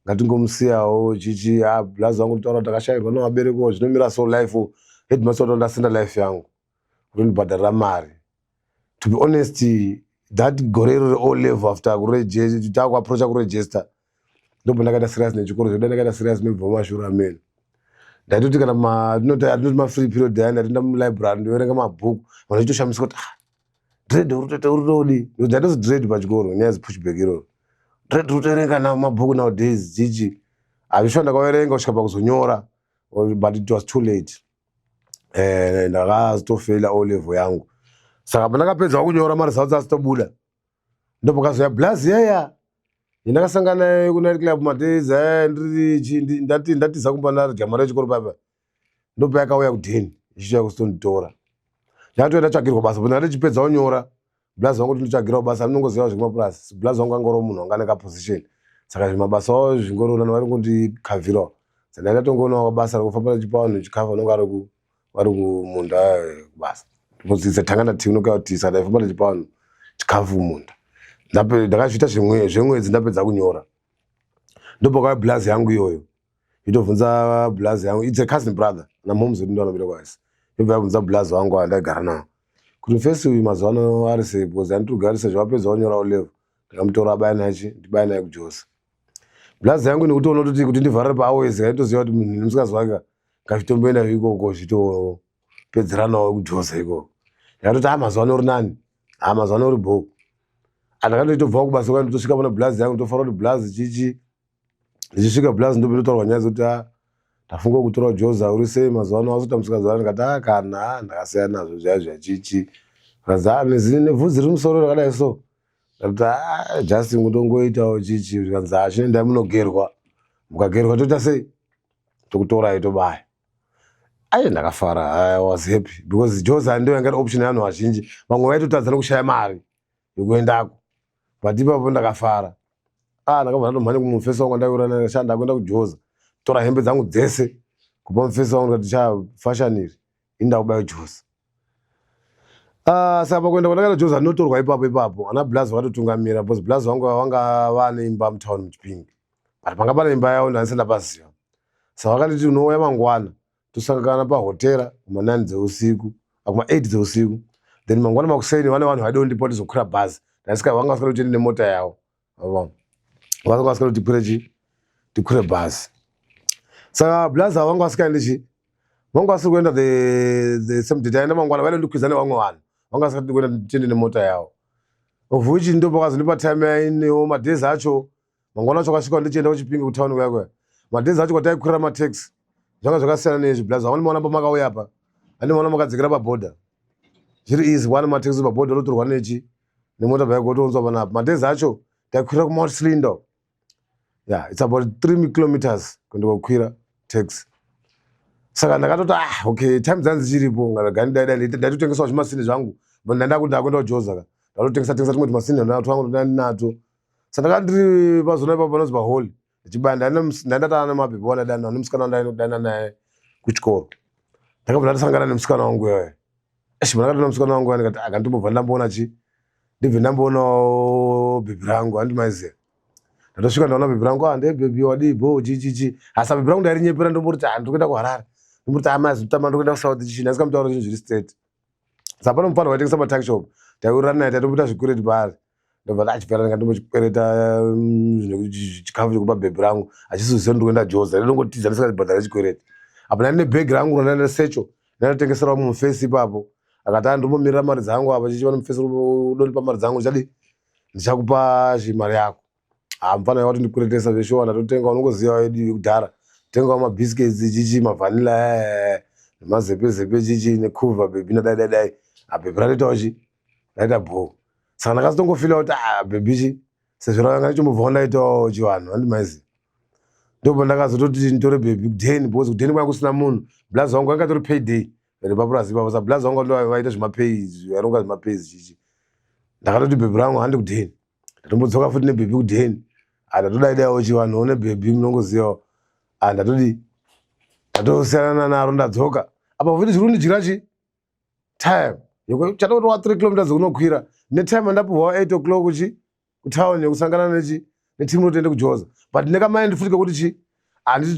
ngatingomusiyawo chichi blazi wangu totaura kuti takashayirwa navabereki zvinomira so life. Headmaster utondasenda life yangu kuti ndibhadharira mari. To be honest, that gore iroro O level after kuregister takuapproacha kuregister ndobva ndakaita serious nechikoro zvoda ndakaita serious nebva mumashure amene. Ndaitoti kana atinoti mafree period aya ndatoenda mulibrary ndoverenga mabhuku vanhu vachitoshamiswa kuti dread urutodi ndaitozi dread pachikoro nyaya pushback iroro. Dread utoerenga mabhuku nowadays chichi hazvishuwa ndakaverenga kusvika pakuzonyora but it was too late. Ndakazotofeila O level yangu. Saka pandakapedza kunyora maresults asitobuda ndopakazoya blazi yaya ndakasangana naye kunight club madays ndatiza kumba ndarya mari yechikoro papa ndopa yakauya kuDeni ichiuya kuzotonditora. Ndatoenda tsvagirwa basa but ndatichipedza kunyora blazi wangu tinotsvagirawo basa ndinongoziva zvemapurasi. Blazi wangu angoro munhu wanga neka position. Saka zvimabasa wawo zvingorona vari kundikavhirawo. Saka ndaitongoonawo basa rekufamba nechipawo nechikava unonga vari kumunda kubasa. Kudzidza tangana team nokauti saka ndaifamba nechipawo chikafu munda. Ndakazviita zvemwedzi ndapedza kunyora. Ndobva kwauya blazi yangu iyoyo. Ndobvunza blazi yangu it's a cousin brother namhomzi wedu ndovanobira kwaisi. Ndobva yabvunza blazi wangu wandaigara nawo kuti first uyu mazuva ano ari sei because anditogarise zvawapedza kunyora O level. Ndakamutora abaya naye ndibaya naye kuJozi. Blazi yangu nekutoona kuti ndivharire paAwezi kaitoziva kuti munhu nemusikazi wake ngachitomboenda ikoko zvitopedzeranawo kuJozi ikoko. Ndakatoti mazuva ano uri nani mazuva ano uri bhoko. Ndakatobva kubasa kwai ndotosvika pana blazi yangu ndofanira kuti blazi chichi. Ndichisvika blazi ndobva ndotaurwa nyaya dzokuti ndafunga kutora Jozi uri sei mazuva ano wasota musikazi wake. Ndikati kana ndakasiya nazvo zvaya zvachichi. Zvikanzi nevhudzi riri musoro rakadai so. Ndakati just ngotongoitawo chichi. Zvikanzi chinoendai munogerwa. Mukagerwa toita sei? Tokutorai tobaya. Ndakafara I was happy because Jozi ndio yanga option yavanhu vazhinji. Vamwe vaitotadza nekushaya mari yekuendako. But ipapo ndakafara. Ndakabva ndatomhanya kumufesi wangu ndaiura naye ndashanda kuenda kuJozi. Tora hembe dzangu dzese kupa mufesi wangu ndikati fashion iri indakubaya Jozi. Saka pakuenda kwandakaenda Jozi ndinotorwa ipapo ana blazi vakatotungamira because blazi wangu vanga vane imba mutown muChipinge. But panga pane imba yavo ndandise ndapaziva. Saka vakanditi unouya mangwana tosangana pahotera kuma9 dzeusiku kuma8 dzeusiku. Then mangwana makuseni vane vanhu vaida kundipa ndizokwira bhazi. Vanga vasingadi kuti ndiende nemota yavo. Vanga vasingadi kuti tikwire bhazi. Saka blazi vanga vasikaendi vanga vasiri kuenda the same day. Taenda mangwana vaida kundikwiza nevamwe vanhu. Vanga vasingadi kuenda tiende nemota yavo. Of which ndopakazondipa time yainewo madhezi acho. Mangwana acho akasvika ndichienda kuChipinge kutown kuyakwe. Madhezi acho kwataikwira mataxi. Zvanga zvakasiyana nezvi blazi. Vandimoona pamakauya apa. Vandimoona makadzikira pabhodha. Zviri easy wana mataxi pabhodha rotorwa nemota bhai gotonzwa panapa. Madhezi acho taikwira kuMount Slinder. Yeah, it's about 3 kilometers kundokwira taxi. Saka ndakatoti okay time dzangu dzichiripo ndaitotengesawo zvimasini zvangu. Ndanda kuti ndakwenda kuJozi. Ndakatotengesa tumwe tumasini twangu ndandinato. Sandakandiri pazona ipapo panonzi pahall ndichibaya ndandatana nemabebi wana dana nemusikana wandaidana naye kuchikoro. Ndakabva ndasangana nemusikana wangu iyoyo. Ndakati nemusikana wangu ndikati akandimbobva ndamboona chi ndibve ndamboonawo bhebi rangu handimaiziya. Ndatosvika ndaona bhebi rangu ndee bhebi wadii bho chichichi. Asi bhebi rangu ndairinyepera ndomboti ndikuenda kuHarare. Ndomboti amazi kutama ndokuenda kuSouth chichi ndasika mutaura chinhu zviri straight. Saka pane mufana waitengesa matakishop taiurirana naye taitomboita zvikwereti paari. Ndobva ndachipera ndingandombokwereta chikafu chekupa bhebi rangu achisiziva ndikuenda Joza ndinongotiza ndisikachibhadhara chikwereti. Apa ndine bhegi rangu randine secho ndanotengesera mufesi ipapo. Akati ndombomirira mari dzangu apa chichiona mufesi udondipa mari dzangu ndichakupa mari yako. Mufana wati ndikweretesa zveshowa ndatotenga unongoziva wedu yekudhara. Tengawo mabhisiketsi chichi mavhanila nemazepe chichi nekuva bhebi nadai. Bhebi ratoitawo chi raita bho. Saka ndakazotongofila kuti bhebi chi sezvo ranga ndichimubva ndaitawo chivanhu handimaiziya. Ndobva ndakazototi nditore bhebi kudheni because kudheni kwanga kusina munhu. Blazi wangu wanga tori payday papurazi ipapo. Saka blazi wangu ndo vaita zvimapays varonga zvimapays chichi. Ndakatoti bhebi rangu handi kudheni. Ndatombodzoka futi nebhebi kudheni. Ndatodaidawo chivanhu nebhebi munongozivawo. Ndatosiyana naro ndadzoka. Apa futi zviri kundijira chi time chatotova 3 kilometers kunokwira netime ndapuhwa 8 o'clock kuchi kutawuni yekusangana netimu rotoende kuJoza. But ndinekamaindi futi kekuti chi handiti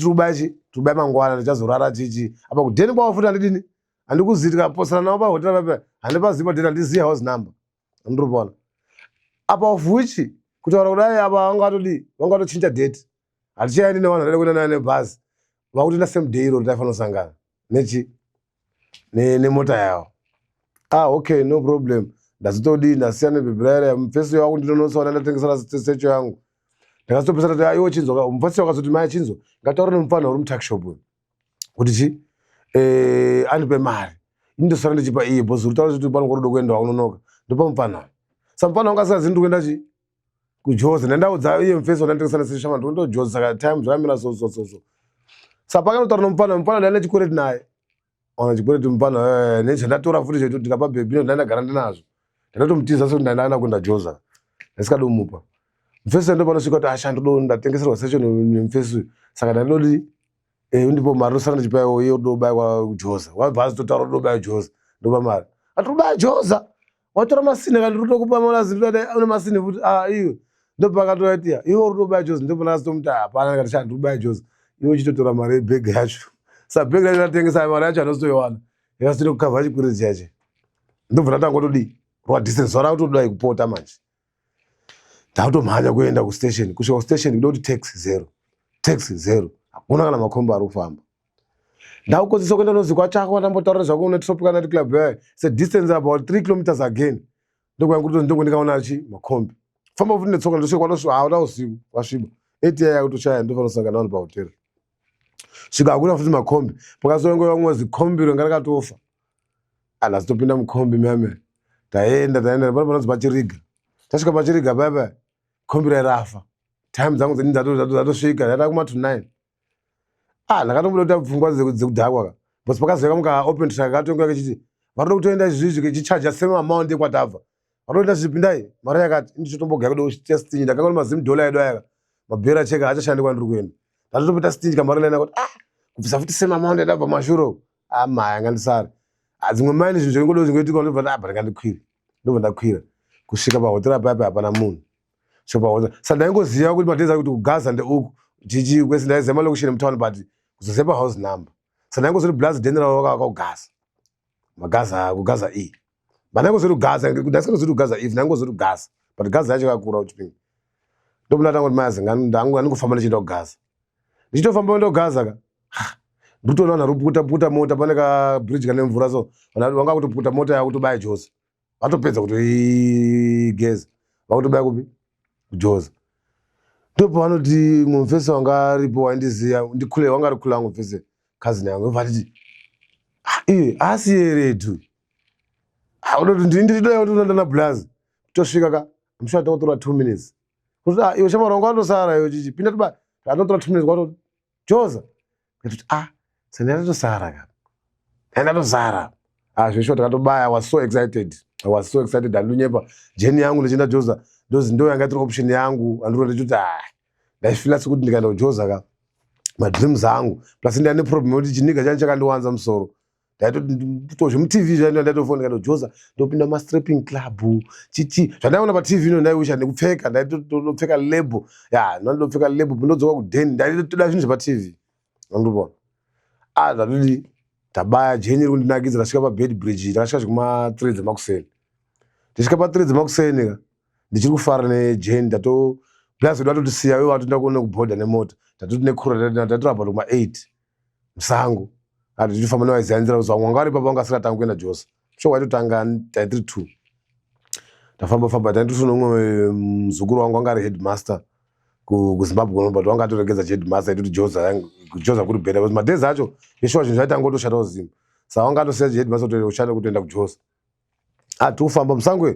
tirubaya mangwana ndichazorara chichi. Apa kudheni kwawo futi handidini handikuzivi tikaposana navo pahotera papa handipazivi padheni handiziya house number. Ndiripoona apa vhuichi kutaura kudai apa vangatochinja date. Hatichaendi nevanhu vadaida kuenda naye nebhazi vakutoenda same day iro taifanira kusangana nemota yavo. Okay, no problem. Ndazotodii ndasiya nebhebi raira mufesi wangu ndinonotsaona ndatengesera secho yangu. Ndakazotopesana kuti iwo chinzwa mufesi wakazoti mai chinzwa ngataure nemufana uri mutakishop kuti chi andipe mari indosara ndichipa iye bhozi uri taura kuti panokuroda kuenda waunonoka ndopa mufana. Saka mufana wangu asingazivi ndiri kuenda chi kuJoza nendaudza iye mufesi wandatengesera secho shama ndiri kuenda kuJoza. Saka time zvakamira so. Saka pakanotaura nemufana ndaine chikwereti naye. Ona chikwereti mufana nechandatora futi chetu ndikapa bhebi ndaindagara ndinazvo. Ndakatomutiza sekuti ndaenda kuenda Joza. Ndasikadi kumupa. Mufesi ndo panosvika kuti ashandodo ndatengeserwa secho nemufesi. Saka ndandodi undipo mari rosara ndichipaiwo iye udobaya kuJoza. Wabva azotaura udobaya Joza. Ndopa mari. Atobaya Joza. Watora masini kandi rotokupa malazi ndodai une masini futi iwe. Ndopa akatoiti iwe udobaya Joza ndipo ndakazotomuti hapana ngati shandi udobaya Joza. Iwe chitotora mari yebhegi yacho. Saka bhegi racho ndatengesa mari yacho anozoiwana. Yakasitoita kukavha chikwereti chache. Ndobva ndatangotodii distance wara kutodai kupota manje. Ndakutomhanya kuenda kustation. Kusvika kustation kuda kuti taxi zero. Hakuna kana makomba ari kufamba. Ndakukodzesa kuenda nozi kwachako ndambotaura zvako une Tropical Night Club yayo. It's a distance about 3 kilometers again. Ndokwanga kuti ndondikaona chi makombi. Famba futi netsoka ndosvika kwanosvika hauna usiku wasviba. 8 yaya kutoshaya ndofana kusangana vanhu pahotera. Svika hakuna futi makombi. Pakazongoiwa mwozi kombi renga rakatofa. Ndazotopinda mukombi meme. Taenda pane panonzi pachiriga. Tasvika pachiriga baba kombi rairafa. Time dzangu dzatosvika ndaenda kuma to 9. Ndakatomboda kuti pfungwa dzekudhakwa. Bhosi pakazoika muka open track akatonga kachiti varoda kutoenda izvizvi kechichaja same amount ekwatabva. Varoda zvipindai mari yakati ndichotombogaya kuda kuchita stingi ndakanga uri $10 edu aya. Mabhera cheka achashandi kwandiri kuenda. Ndatopita stingi kamari lena kuti kubvisa futi same amount edabva mashuro. Maya ngandisara. Dzimwe maini zvinhu zvingodo zvingoitika ndobva ndakwira. Ndobva ndakwira. Kusvika pahotera papa hapana munhu. Saka pahotera. Saka ndaingoziva kuti madheza kuti kuGaza ndeuku. Chichi kwese ndaiziva malokushini mutown but kuzoziva pa house number. Saka ndaingozoti Blazi General wakaGaza. Magaza kuGaza E. Ndaingozoti Gaza ndaisingazoti Gaza E ndaingozoti Gaza. But Gaza yacho yakakura uchipinga. Ndobva ndatangoti mazi ndangofamba ndichienda kuGaza. Ndichitofamba kuenda kuGaza ka. Nditoona vanhu puta mota pane ka bridge kane mvura so. Vanga kutoputa mota yakutobaya Joza. Vatopedza kuti geza. Vakutobaya kupi? Joza. Ndopa vanoti mumfesi wanga aripo waindiziya ndikule wanga ari kula mumfesi cousin yangu vatiti iwe asi eretu unoti ndindidoya kuti unoenda Blazi tosvika ka mshwa totora 2 minutes kuti iwe shamara wangu atosara iwe chichi pinda toba atotora 2 minutes kwato Joza kuti sendera tosara ka enda tosara zvesho takatobaya I was so excited andinyepa jeni yangu ndichienda Joza ndo yanga tiri option yangu andiro ndikuti ndaifila sekuti ndikaenda kujoza ka madreams angu plus ndine problem kuti chiniga changu chakandiwanza musoro ndaitoti mutv ndaitofona ndikaenda kujoza ndopinda mastrapping club chichi zvandaiona patv ino ndaiusha nekupfeka ndaitopfeka label ndandopfeka label ndodzoka kudheni ndaitoda zvinhu zvepatv andopona zvatoti tabaya jeni iri kundinakidza tasvika pabed bridge takasvika zvekuma3 dzemakuseni ndisvika pa3 dzemakuseni ka ndichiri kufara nejeni plus vedu vatotisiya ivo vatoenda kuona kubhodha nemota tatoti nekura tatorabva kuma8 musango tichifamba nevaiziyanzira kuzi vamwe wanga vari papa vanga asingataanga kuenda josa sho waitotanga taitiri 2 tafamba taitiri nomumwe muzukuru wangu wanga ari headmaster kuzimbabwe kuno but wanga atoregedza headmaster aitoti josa kuri bhedha because madhezi acho yeshuwa zvinhu zvaitanga kutoshata kuzimba saka wanga atosiya headmaster kushanda kutoenda kujosa tikufamba musango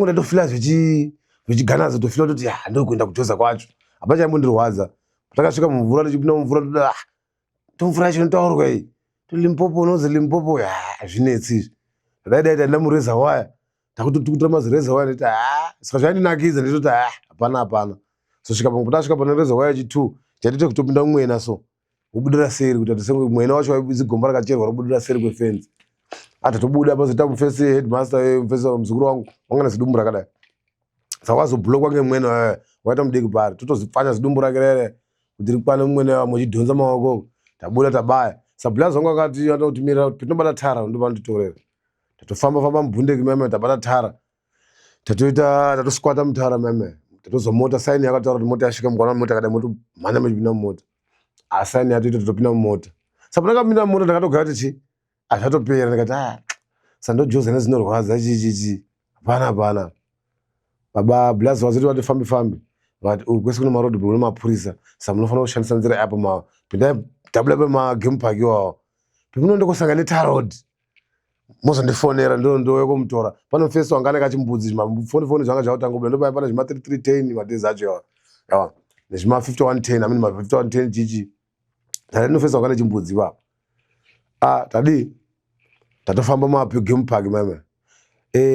ndaitofila zvichiganaza tofila toti ndokuenda kujosa kwacho hapachaimbondirwadza takasvika mumvura tichipinda mumvura toda tomvura yacho inotaurwa iyi tolimpopo unozi limpopo zvinetsi zvadaidaita ndamureza waya takutotukutura mazireza waya nditi saka zvaindinakidza nditoti hapana sosvika pamwe tasvika pane reza waya chi2 chaitite kutopinda mumwena so wobudira seri kuti atisenge mwena wacho waizigomba rakacherwa robudira seri kwefenzi tatobuda pazoita mufesi headmaster mufesi muzukuru wangu wangana zidumbu rakadai saka wazobhulokwa ngemwena waita mudiki pari totozipfanya zidumbu rake rere kuti rikwane mumwene wamwe uchidhonza maoko tabuda tabaya sabulazi wangu akati atotimira tinobata tara ndopanditorera tatofamba mubhundeki meme tabata tara tatoskwata mutara meme tatozwa mota saini yakataura kuti mota yasvika mukwana mota kadai motomhanya mechipinda mumota saini yatoita totopinda mumota saka pandakapinda mumota ndakatogara kuti zvatopera ndikati sandojoza nezinorwadza chichichi hapana baba bulazi vazoti vatifambi vati kwese kune marodhi kune mapurisa saka munofanira kushandisa nzira apo pindai tabuda pemagame park iwawo pemunondokosanga netarod mozondifonera ndoyekumutora pano mufesi wanga ane kachimbudzi mafoni zvanga zvakutanga ndopaya pana zvima3310 madhezi acho yawa nezvima5110 amini ma5110 chichi tainofesi wanga nechimbudzi ipapo tatofamba mapigame park meme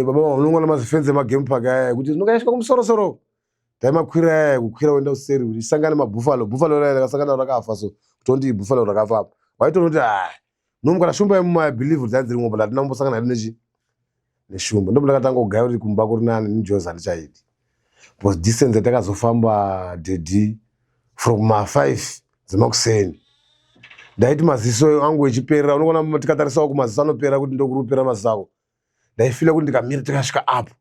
baba unongona mazifenzi emagame park aya kuti ndinokayasvika kumusorosoro taimakwira kukwira uenda useri kuti isangane mabhuffalo raya rakasangana rakafa so kutondi bhuffalo rakafa apa waitonoti nomukana shumba yemumabhilieve kuti dzainzi rimwe but hatina kumbosangana hadi neshumba ndipo ndakatanga kugaya kuti kumba kuri nani nijozi handichaiti because distance yatakazofamba dedi from ma5 dzemakuseni ndaiti maziso angu echiperera unogona tikatarisawo kumaziso anopera kuti ndokurupera maziso ako ndaifila kuti ndikamira tikasvika apo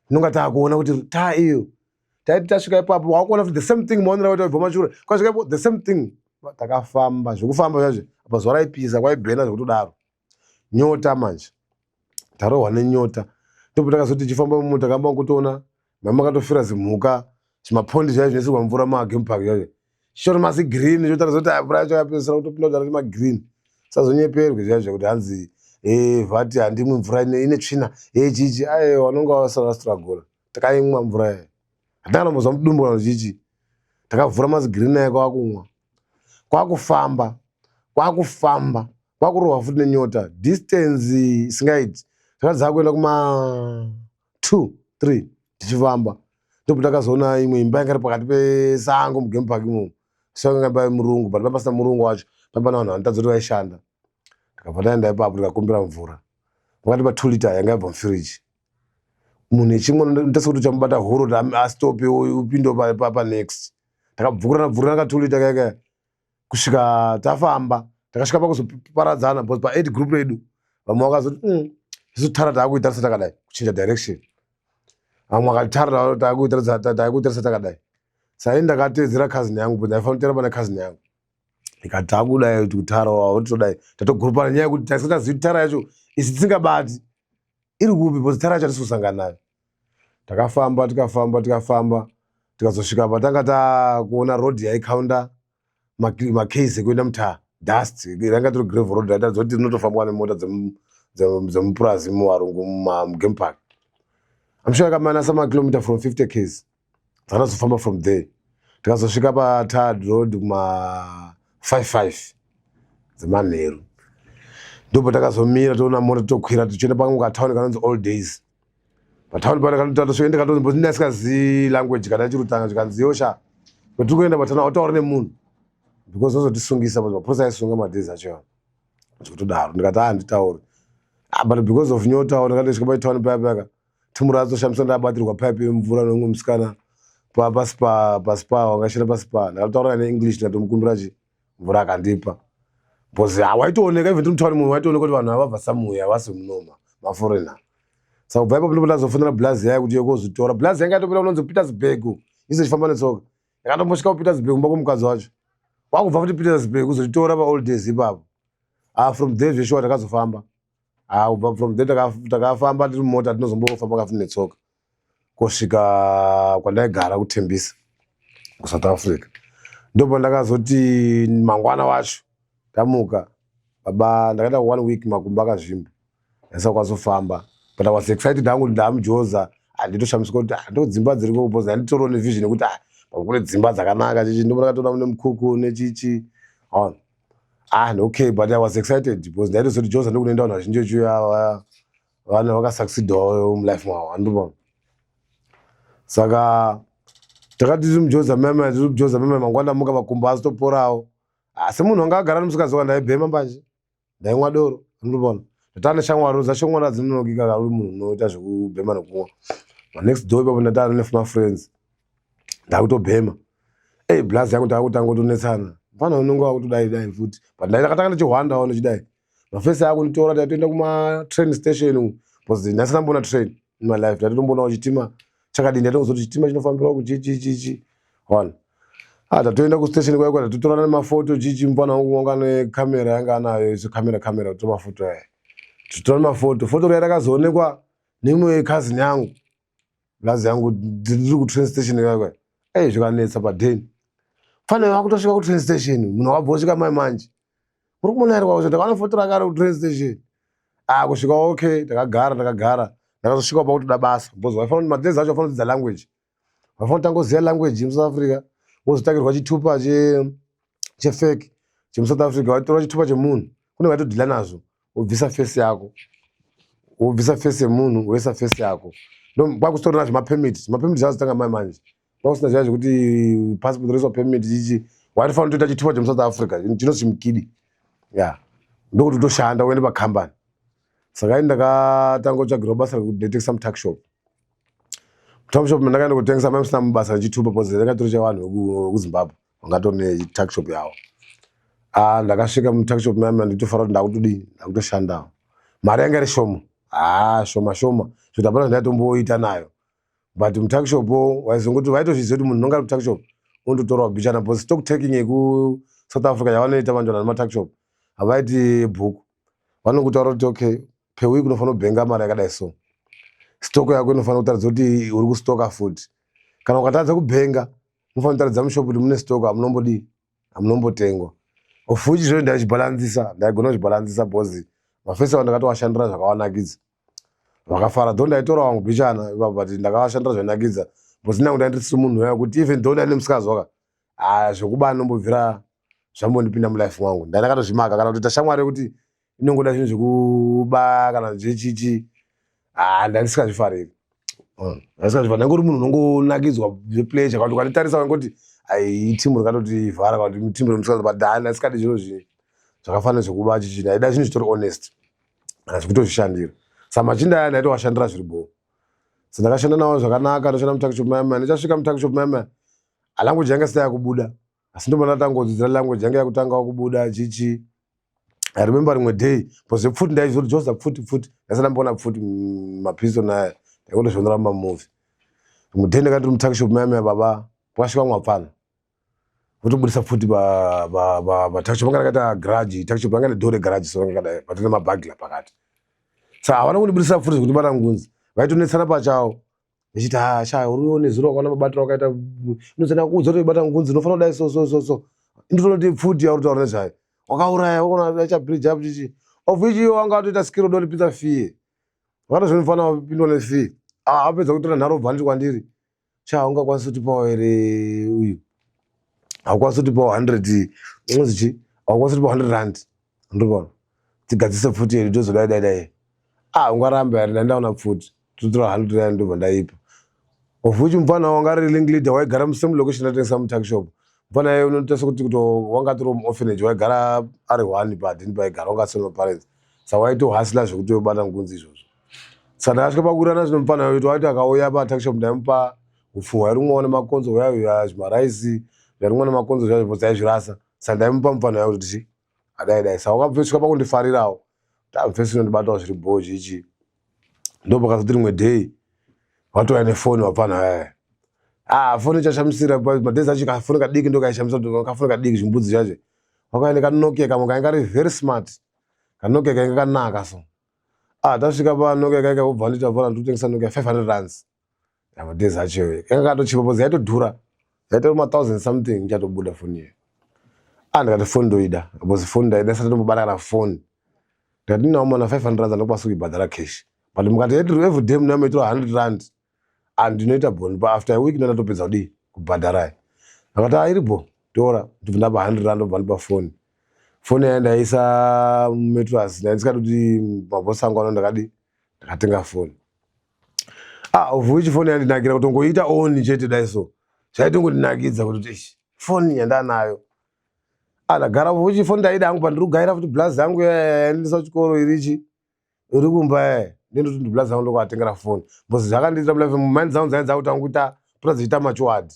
tinonga taakuona kuti iyo taiti tasvika ipapo wakuona kuti the same thing maonera waita ibva mashure kwasvika ipo the same thing takafamba zvekufamba zvacho apa zuva raipisa kwaibhena zvekutodaro nyota manje tarohwa nenyota ndipo takazoti tichifamba mumota takamba kutoona mama akatofira zimhuka zvimapondi zvaivo zvinoisirwa mvura mumagame park zvacho chichori masigirini chotaridza kuti mvura yacho yapedzisira kutopinda kuti magirini sazonyeperwe zvaizvo kuti hanzi vati handimwi mvura ine tsvina chichi vanonga vasarastragora takaimwa mvura yayo hatanambozva mudumbura chichi takavhura mazigirini ayo kwakumwa kwakufamba kwakurohwa futi nenyota distance isingaiti takadzaa kuenda kuma 2-3 tichifamba ndipo takazoona imwe imba yanga iri pakati pesango mugame park imomo sanga imba murungu but papasina murungu wacho pamba navanhu vanotadza kuti vaishanda takabva taenda ipapo tikakumbira mvura pakati pa2 lita yanga yabva mufiriji munhu echimwe ndasekuti uchamubata horo kuti astope upinde panext takabvurana ka 2 lita kaka kusvika tafamba takasvika pakuzoparadzana because pa8 group redu vamwe vakazoti isu tara taakuitarisa takadai kuchinja direction vamwe vakatara taakuitarisa takadai sai ndakatedzera cousin yangu but ndaifanira kutera pane cousin yangu ndikati taakudai kuti kutara wavotodai tatogurupana nyaya yekuti taisingazivi kuti tara yacho isi tisingabati iri kupi because tara yacho hatisi kusangana nayo takafamba tikazosvika patanga takuona rodhi yaikaunda macase ekuenda mutaa dust ranga tiri gravel road aitaridza kuti rinotofambwa nemota dzemupurazi muvarungu mugame park amshure kamanasa makilomita from 50 k's dzakazofamba from there tikazosvika patard road kuma 55 dzemanheru ndipo takazomira toona mota tokwira tichienda pamwe katauni kanonzi all days Pataundi pano katotoenda katonzi ndinasikazivi language kana chirutanga zvikanziyo sha kwetiri kuenda patana wataura nemunhu because ozotisungisa maphurisa aisunga madhezi acho zvekutodaro ndikati handitauri but because of nyota ndakandosvika paitaundi payapaka timu razoshamiswa ndabatirwa pipe yemvura nomumwe musikana paspa wangashira paspa ndakataura neenglish ndikatomukumbira mvura akandipa because waitooneka even timutauri munhu waitooneka kuti vanhu avabva samuya vasi munoma maforena saka kubva ipapo ndipo ndazofonera blazi yayo kuti yokozvitora blazi yanga yatopinda kunonzi petersburg iso chifamba netsoka yakatombosvika kupetersburg kumba kwomukadzi wacho wakubva futi petersburg kuzotitora paold days ipapo from there zveshuwa takazofamba kubva from there takafamba tiri mumota tinozombofamba kafuti netsoka kusvika kwandaigara kutembisa kusouth africa ndopa ndakazoti mangwana wacho tamuka baba ndakaita 1 week makumba akazvimba ndasakazofamba but I was excited hangu ndamujoza handitoshamisika kuti ndodzimba dziriko kupoza handitoro nevision yekuti kune dzimba dzakanaka chichi ndopa ndakatoona mune mukuku nechichi okay but I was excited because ndaitozoti joza ndokunoenda vanhu vazhinji vechiuya vana vakasucceedawo mulife mwawo handibona saka takati tiri mujoza meme mangwana muka makumba azitoporawo asi munhu anga agara nemusikazi ndaibhema mbanje ndaimwa doro handibona ndatane shamwari dzashomwara dzinonokika kauri munhu unoita zvekubhema nekumwa next door ipapo ndatane nefumafriends ndakutobhema blazi yangu ndakutanga kutonetsana fana unonge wakutodai futi but ndakatanga ndichihwandawo nechidai mafesi akunditora tatoenda kumatrain station because ndasina mbona train in my life ndatotombonawo chitima chakadini ndatonzoti chitima chinofambirawo kuchichichichi one tatoenda kustation kwaikwada totorana nemafoto chichi mufana wangu wanga nekamera yanga anayo iso kamera kutora mafoto aya titora mafoto foto raya rakazoonekwa nemwe cousin yangu blazi yangu ndiri kutrain station kwaikwada zvikanetsa padheni fane wakutosvika kutrain station munhu wakabvosvika mai manje uri kumona here kwazvo ndakaona foto rakare kutrain station kusvika okay ndakagara ndakazosvika pakutoda basa because waifanira kuti madhezi acho wafanira kudzidza language wafanira kutangoziva language yemusouth africa wozotangirwa chitupa chefake chemusouth africa waitora chitupa chemunhu kune waitodhila nazvo wobvisa fesi yako wobvisa fesi yemunhu woisa fesi yako kwakusitorana zvemapemiti zvazotanga mai manje kwakusina zviya zvekuti passport roiswa pemiti chichi waitofanira kutoita chitupa chemusouth africa chinozi chimukidi ndokuti utoshanda uende pakambani saka ini ndakatanga kutsvagirwa basa rekutengesa mutakshop mandakaenda kutengesa maimusina mubasa rechitupa because ndakatori chevanhu vekuzimbabwe vangatori netakshop yavo ndakasvika mutakshop mama nditofanira kuti ndakutodii ndakutoshandawo mari yanga iri shoma shoma zvekuti hapana ndaitomboita nayo but mutakishopo waizongoti vaitozviziva kuti munhu unonga mutakishop undotorawo bichana because stock taking yekusouth africa yavanoita vanjwana nematakishop havaiti bhuku vanokutaura kuti okay per week unofanira kubhenga mari yakadai so stock yako inofanira kutaridza kuti uri kustoka futi kana ukatadza kubhenga unofanira kutaridza mushopu kuti mune stock hamunombotengwa ofuchi zvino ndaigona kuzvibhalansisa because mafesi avo ndakatowashandira zvakawanakidza vakafara dho ndaitora wangu bichana but ndakavashandira zvanakidza because nangu ndaindisiri munhu waya kuti even dho ndaine musikazi waka zvekuba nombobvira zvambondipinda mulife mwangu ndakatozvimaka kana kutoita shamwari yekuti inongoda zvinhu zvekuba kana zvechichi ndandisingazvifariri ndangori munhu unongonakidzwa zvepleasure kana ukatitarisa wangoti itimu rikatoti vhara kana kuti timu remusikazi but ndasikadi zviro zvakafanira zvekuba chichi ndaida zvinhu zvitori honest kana zvekutozvishandira saka machinda aya ndaitowashandira zviri bho so ndakashanda nawo zvakanaka ndoshanda mutakishop mama ndichasvika mutakishop mama language yanga isina yakubuda asi ndomona tangodzidzira language yanga yakutangawo kubuda chichi I remember rimwe day because pfuti ndaizoti joza pfuti ndasana mbona pfuti mapisto naye ndakondozvionera mumamovie rimwe day ndakandiri mutakishop mama baba kwasvika mwapfana votobudisa pfuti patakishop anga rakaita garage takishop anga nedhore garage so anga kadai patine mabhagla pakati saka havana kundibudisa pfuti zvekuti bata ngunzi vaitonetsana pachavo vechiti shaya uriwo nezuro wakaona mabatiro wakaita inozana kuudza kuti bata ngunzi unofanira kudai so indotonoti pfuti yauri taura nezvayo wakauraya wakona chabridge up chichi of which iwo wanga watoita skill dotipinza fee wakatozvonifana wapindwa nefee apedza kutora nharo bvandiri kwandiri ungakwanisa kutipawo here uyu haukwanisa kutipawo 100 unonzi chi haukwanisa kutipawo 100 rand ndopano tigadzise pfuti here tozodai ungaramba here ndandaona pfuti totora 100 rand ndobva ndaipa. Of which mufana wanga ari link leader waigara musame location atengesa mutuckshop. Mufana iye unotarisa kuti wanga tori orphanage waigara ari 1 padini paigara wanga asina parents. Saka waitohasila zvekuti wobata ngunzi izvozvo. Saka ndakasvika pakurana zvino mufana wetu waiti akauya patuckshop ndaimupa upfuwa rimwe nemakonzo uya zvimaraisi rimwe nemakonzo zvazvo dzaizvirasa. Saka ndaimupa mufana wetu kuti adai. Saka wakabvesvika pakundifarirawo. Tamufesi nondibatawo zviri bhoji ichi. Ndopakazoti rimwe day watouya nefoni wapana foni chashamisira madhezi acho kafoni kadiki ndokaishamisa kafoni kadiki zvimbudzi zvacho. Wakauya nekanokia kamwe kainge kari very smart. Kanokia kainge kanaka so. Tasvika panokia kaika ubva ndita fona ndotengesa Nokia 500 rands. Madhezi acho kainge katochipa because yaitodhura. Yaitoma 1000 something ichatobuda foni iyo. Ndikati foni ndoida because foni ndaida sati ndombobata kana foni. Ndikati ndinawo mana 500 rands andokwanisa kuibhadhara cash. But mukati every day munoitora 100 rand. Ndinoita bond after a week ndinotopedza kudii kubhadharai. Akati iripo tora ndinapa 100 rand obva ndipa foni. Foni yaenda ndaisa mumetras ndaisika kuti mabhosi angu anondakadi ndakatenga foni. Of which foni yandinakira kutongoita on chete dai so. Chaitongondinakidza kuti foni yandanayo. Ndagara which foni ndaida hangu pandirugaira kuti blazi yangu yaendesa kuchikoro irichi iri kumba ndinoti ndiblazi yangu ndokwatengera foni. Because zvakandiita mulife mumind dzangu dzaidza kuti anguita todziita machuwadi.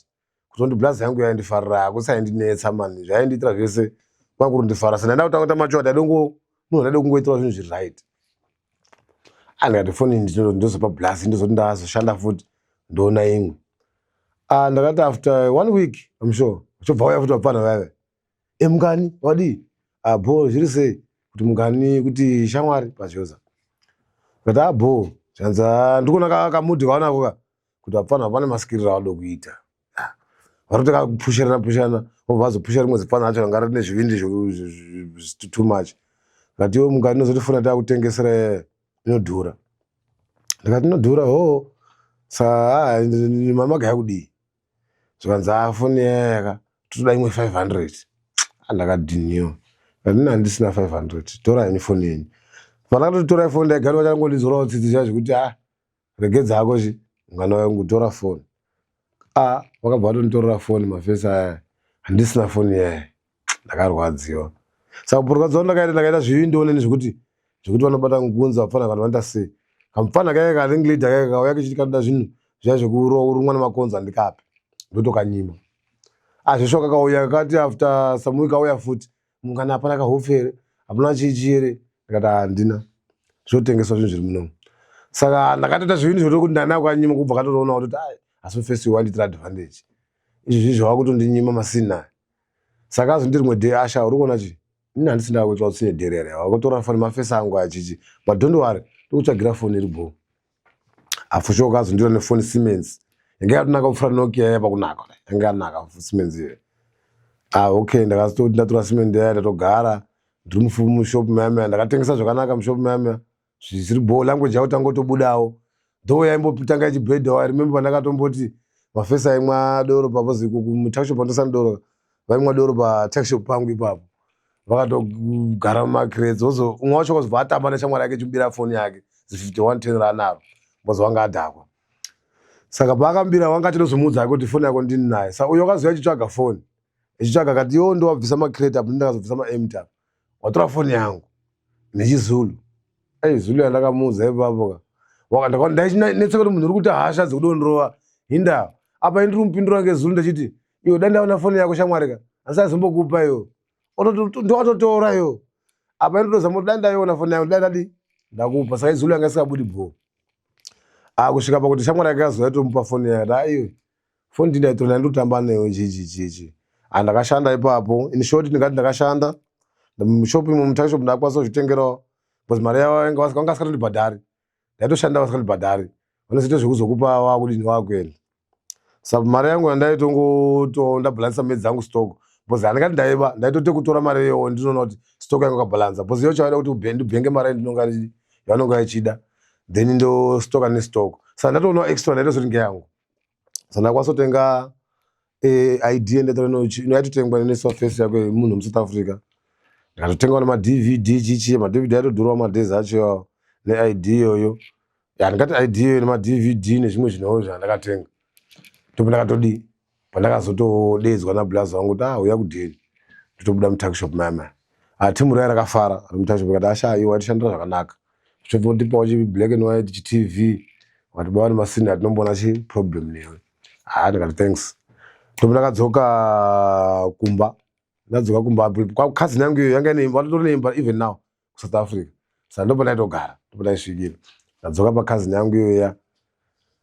Kuti ndiblazi yangu yaindifarira kusaindinetsa mani zvaindiitira zvese kwangu kundifara. Saka ndaida kutanga machuwadi munhu ndaida kungoitira zvinhu zviri right. Ndikati foni ndozopa blazi ndozoti ndazoshanda futi ndoona imwe. Ndakati after 1 week I'm sure chobva uya futi wapana vave. Mungani wadi bho zviri sei kuti mungani kuti shamwari pachoza. Ngati bho chanza ndikuona kamudhi kaonako kuti apana pane maskirira awado kuita. Varotaka pushana obva azopusha rimwe zipfana acho ngari rine zvivindi too much. Ngati iwe mungani unozotifuna takutengesera inodhura. Ndikati inodhura saka mama gayakudii. Zvikanzi foni yaka totoda imwe 500. Ndakadhiniwa. Ndina handisina 500. Tora ini foni yenyu. Pandakatotora foni ndaigara vachangondizorawo tsitsi zvacho kuti regedza hako mungana wangu tora foni. Wakabva vatonditorera foni mafesi aya. Handisina foni yaya. Ndakarwadziwa. Saka purukadzawo ndakaita zvivindoneni zvekuti vanobata ngunzi vapfana kana vanoita sei. Kamufana kaika karing leader kaika kauya kichiti kanoda zvinhu zviya zvekurumwa nemakonzo handikapi. Ndotokanyima. Zveshoka kauya kakati after some week kauya futi. Mungana hapana kahofere. Hapana chichi here. Ndikati handina. Zvotengeswa zvinhu zviri munomu. Saka ndakatoita zvinhu zvokuti ndana kukanyima kubva katoona kuti asi first wandiitira advantage. Izvi zvava kutondinyima masina. Saka azondiri rimwe day uri kuona chi. Ini handisina kuitwa utsine dherere. Wakutora foni mafesi angu achichi. But don't worry. Ndikutsvagira foni iripo. Afushoka azondira nefoni Siemens. Yanga yatonaka kufura Nokia yaya pakunaka. Yanga yanaka Siemens iyo. Okay, ndakazototi ndatora Siemens yaya ndatogara. Ndiri mushop maya ndakatengesa zvakanaka mushop maya. Zviri bho language yao tangotobudawo. Though yaimbotanga ichibhedha I remember pandakatomboti mafesi aimwa doro papozi mutachshop pandosana doro. Vaimwa doro patuckshop pangu ipapo. Vakatogara mumakreds ozo umwe wacho kwazobva atamba neshamwari yake chimbira foni yake 5110 ranaro. Because wanga adhakwa. Saka paakambira wanga chinozomuudza yake kuti foni yako ndini naye. Saka uyo akazouya achitsvaga foni. Echitsvaga kati ndo wabvisa makredi apo ndakazobvisa maemta. Watora foni yangu nechizulu. Zulu yandakamuudza ipapo. Ndainetsa kuti munhu uri kuti hasha dzekudonrova. Hinda apa ndiri kumupindura ngezulu ndachiti iwe dai ndaona foni yako shamwari handisazombokupa iwo. Ndowatotora iwo. Apa ndotozama kuti dai ndaiona foni yangu dai ndakupa. Saka izulu yanga isikabudi bho. Kusvika pakuti shamwari yake azouya tomupa foni yake. Iwe foni ndindaitoona ndotamba nayo chichi. Ndakashanda ipapo. In short ndingati ndakashanda. Mushop mutuckshop ndakwanisa kuzvitengerawo. Because mari yavo vanga vasikatondibhadhari. Ndaitoshanda vasikandibhadhari. Vanozoita zvekuzokupa wakudini wakuenda. Saka mari yangu yandaitongoto ndabhalansa medzi dzangu stock. Because handingati ndaiba ndaitote kutora mari iyoyo ndinoona kuti stock yangu yakabhalansa. Because iyo chavaida kuti ndibhenge mari yavanonga ichida. Then ndo stock nestock. Saka ndatoona extra ndaitozoti ngeyangu. Saka ndakwanisa kutenga idea inoyaitotengwa nesurface yako munhu muSouth Africa. Ndikatotenga ma DVD chichi ma DVD aitodhurawo madhezi acho ne idea iyoyo. ya ndingati idea nema-DVD nezvimwe zvinhu zvandakatenga ndopandakatodi pandakazotodedzwa nablazi wangu kuti uya kudheni ndotobuda mutakishop maya timu raya rakafara mutakishop ikati asha iwe watishandira zvakanaka zvotipawo chi-black and white chi-TV watibawa nemasini atinomboona chi-problem newe ndikati thanks ndopandakadzoka kumba ndadzoka kumba cousin yangu iyo yanga watotori neimba even now kuSouth Africa saka ndopandaitogara ndopandaisvikira ndadzoka pacousin yangu iyoya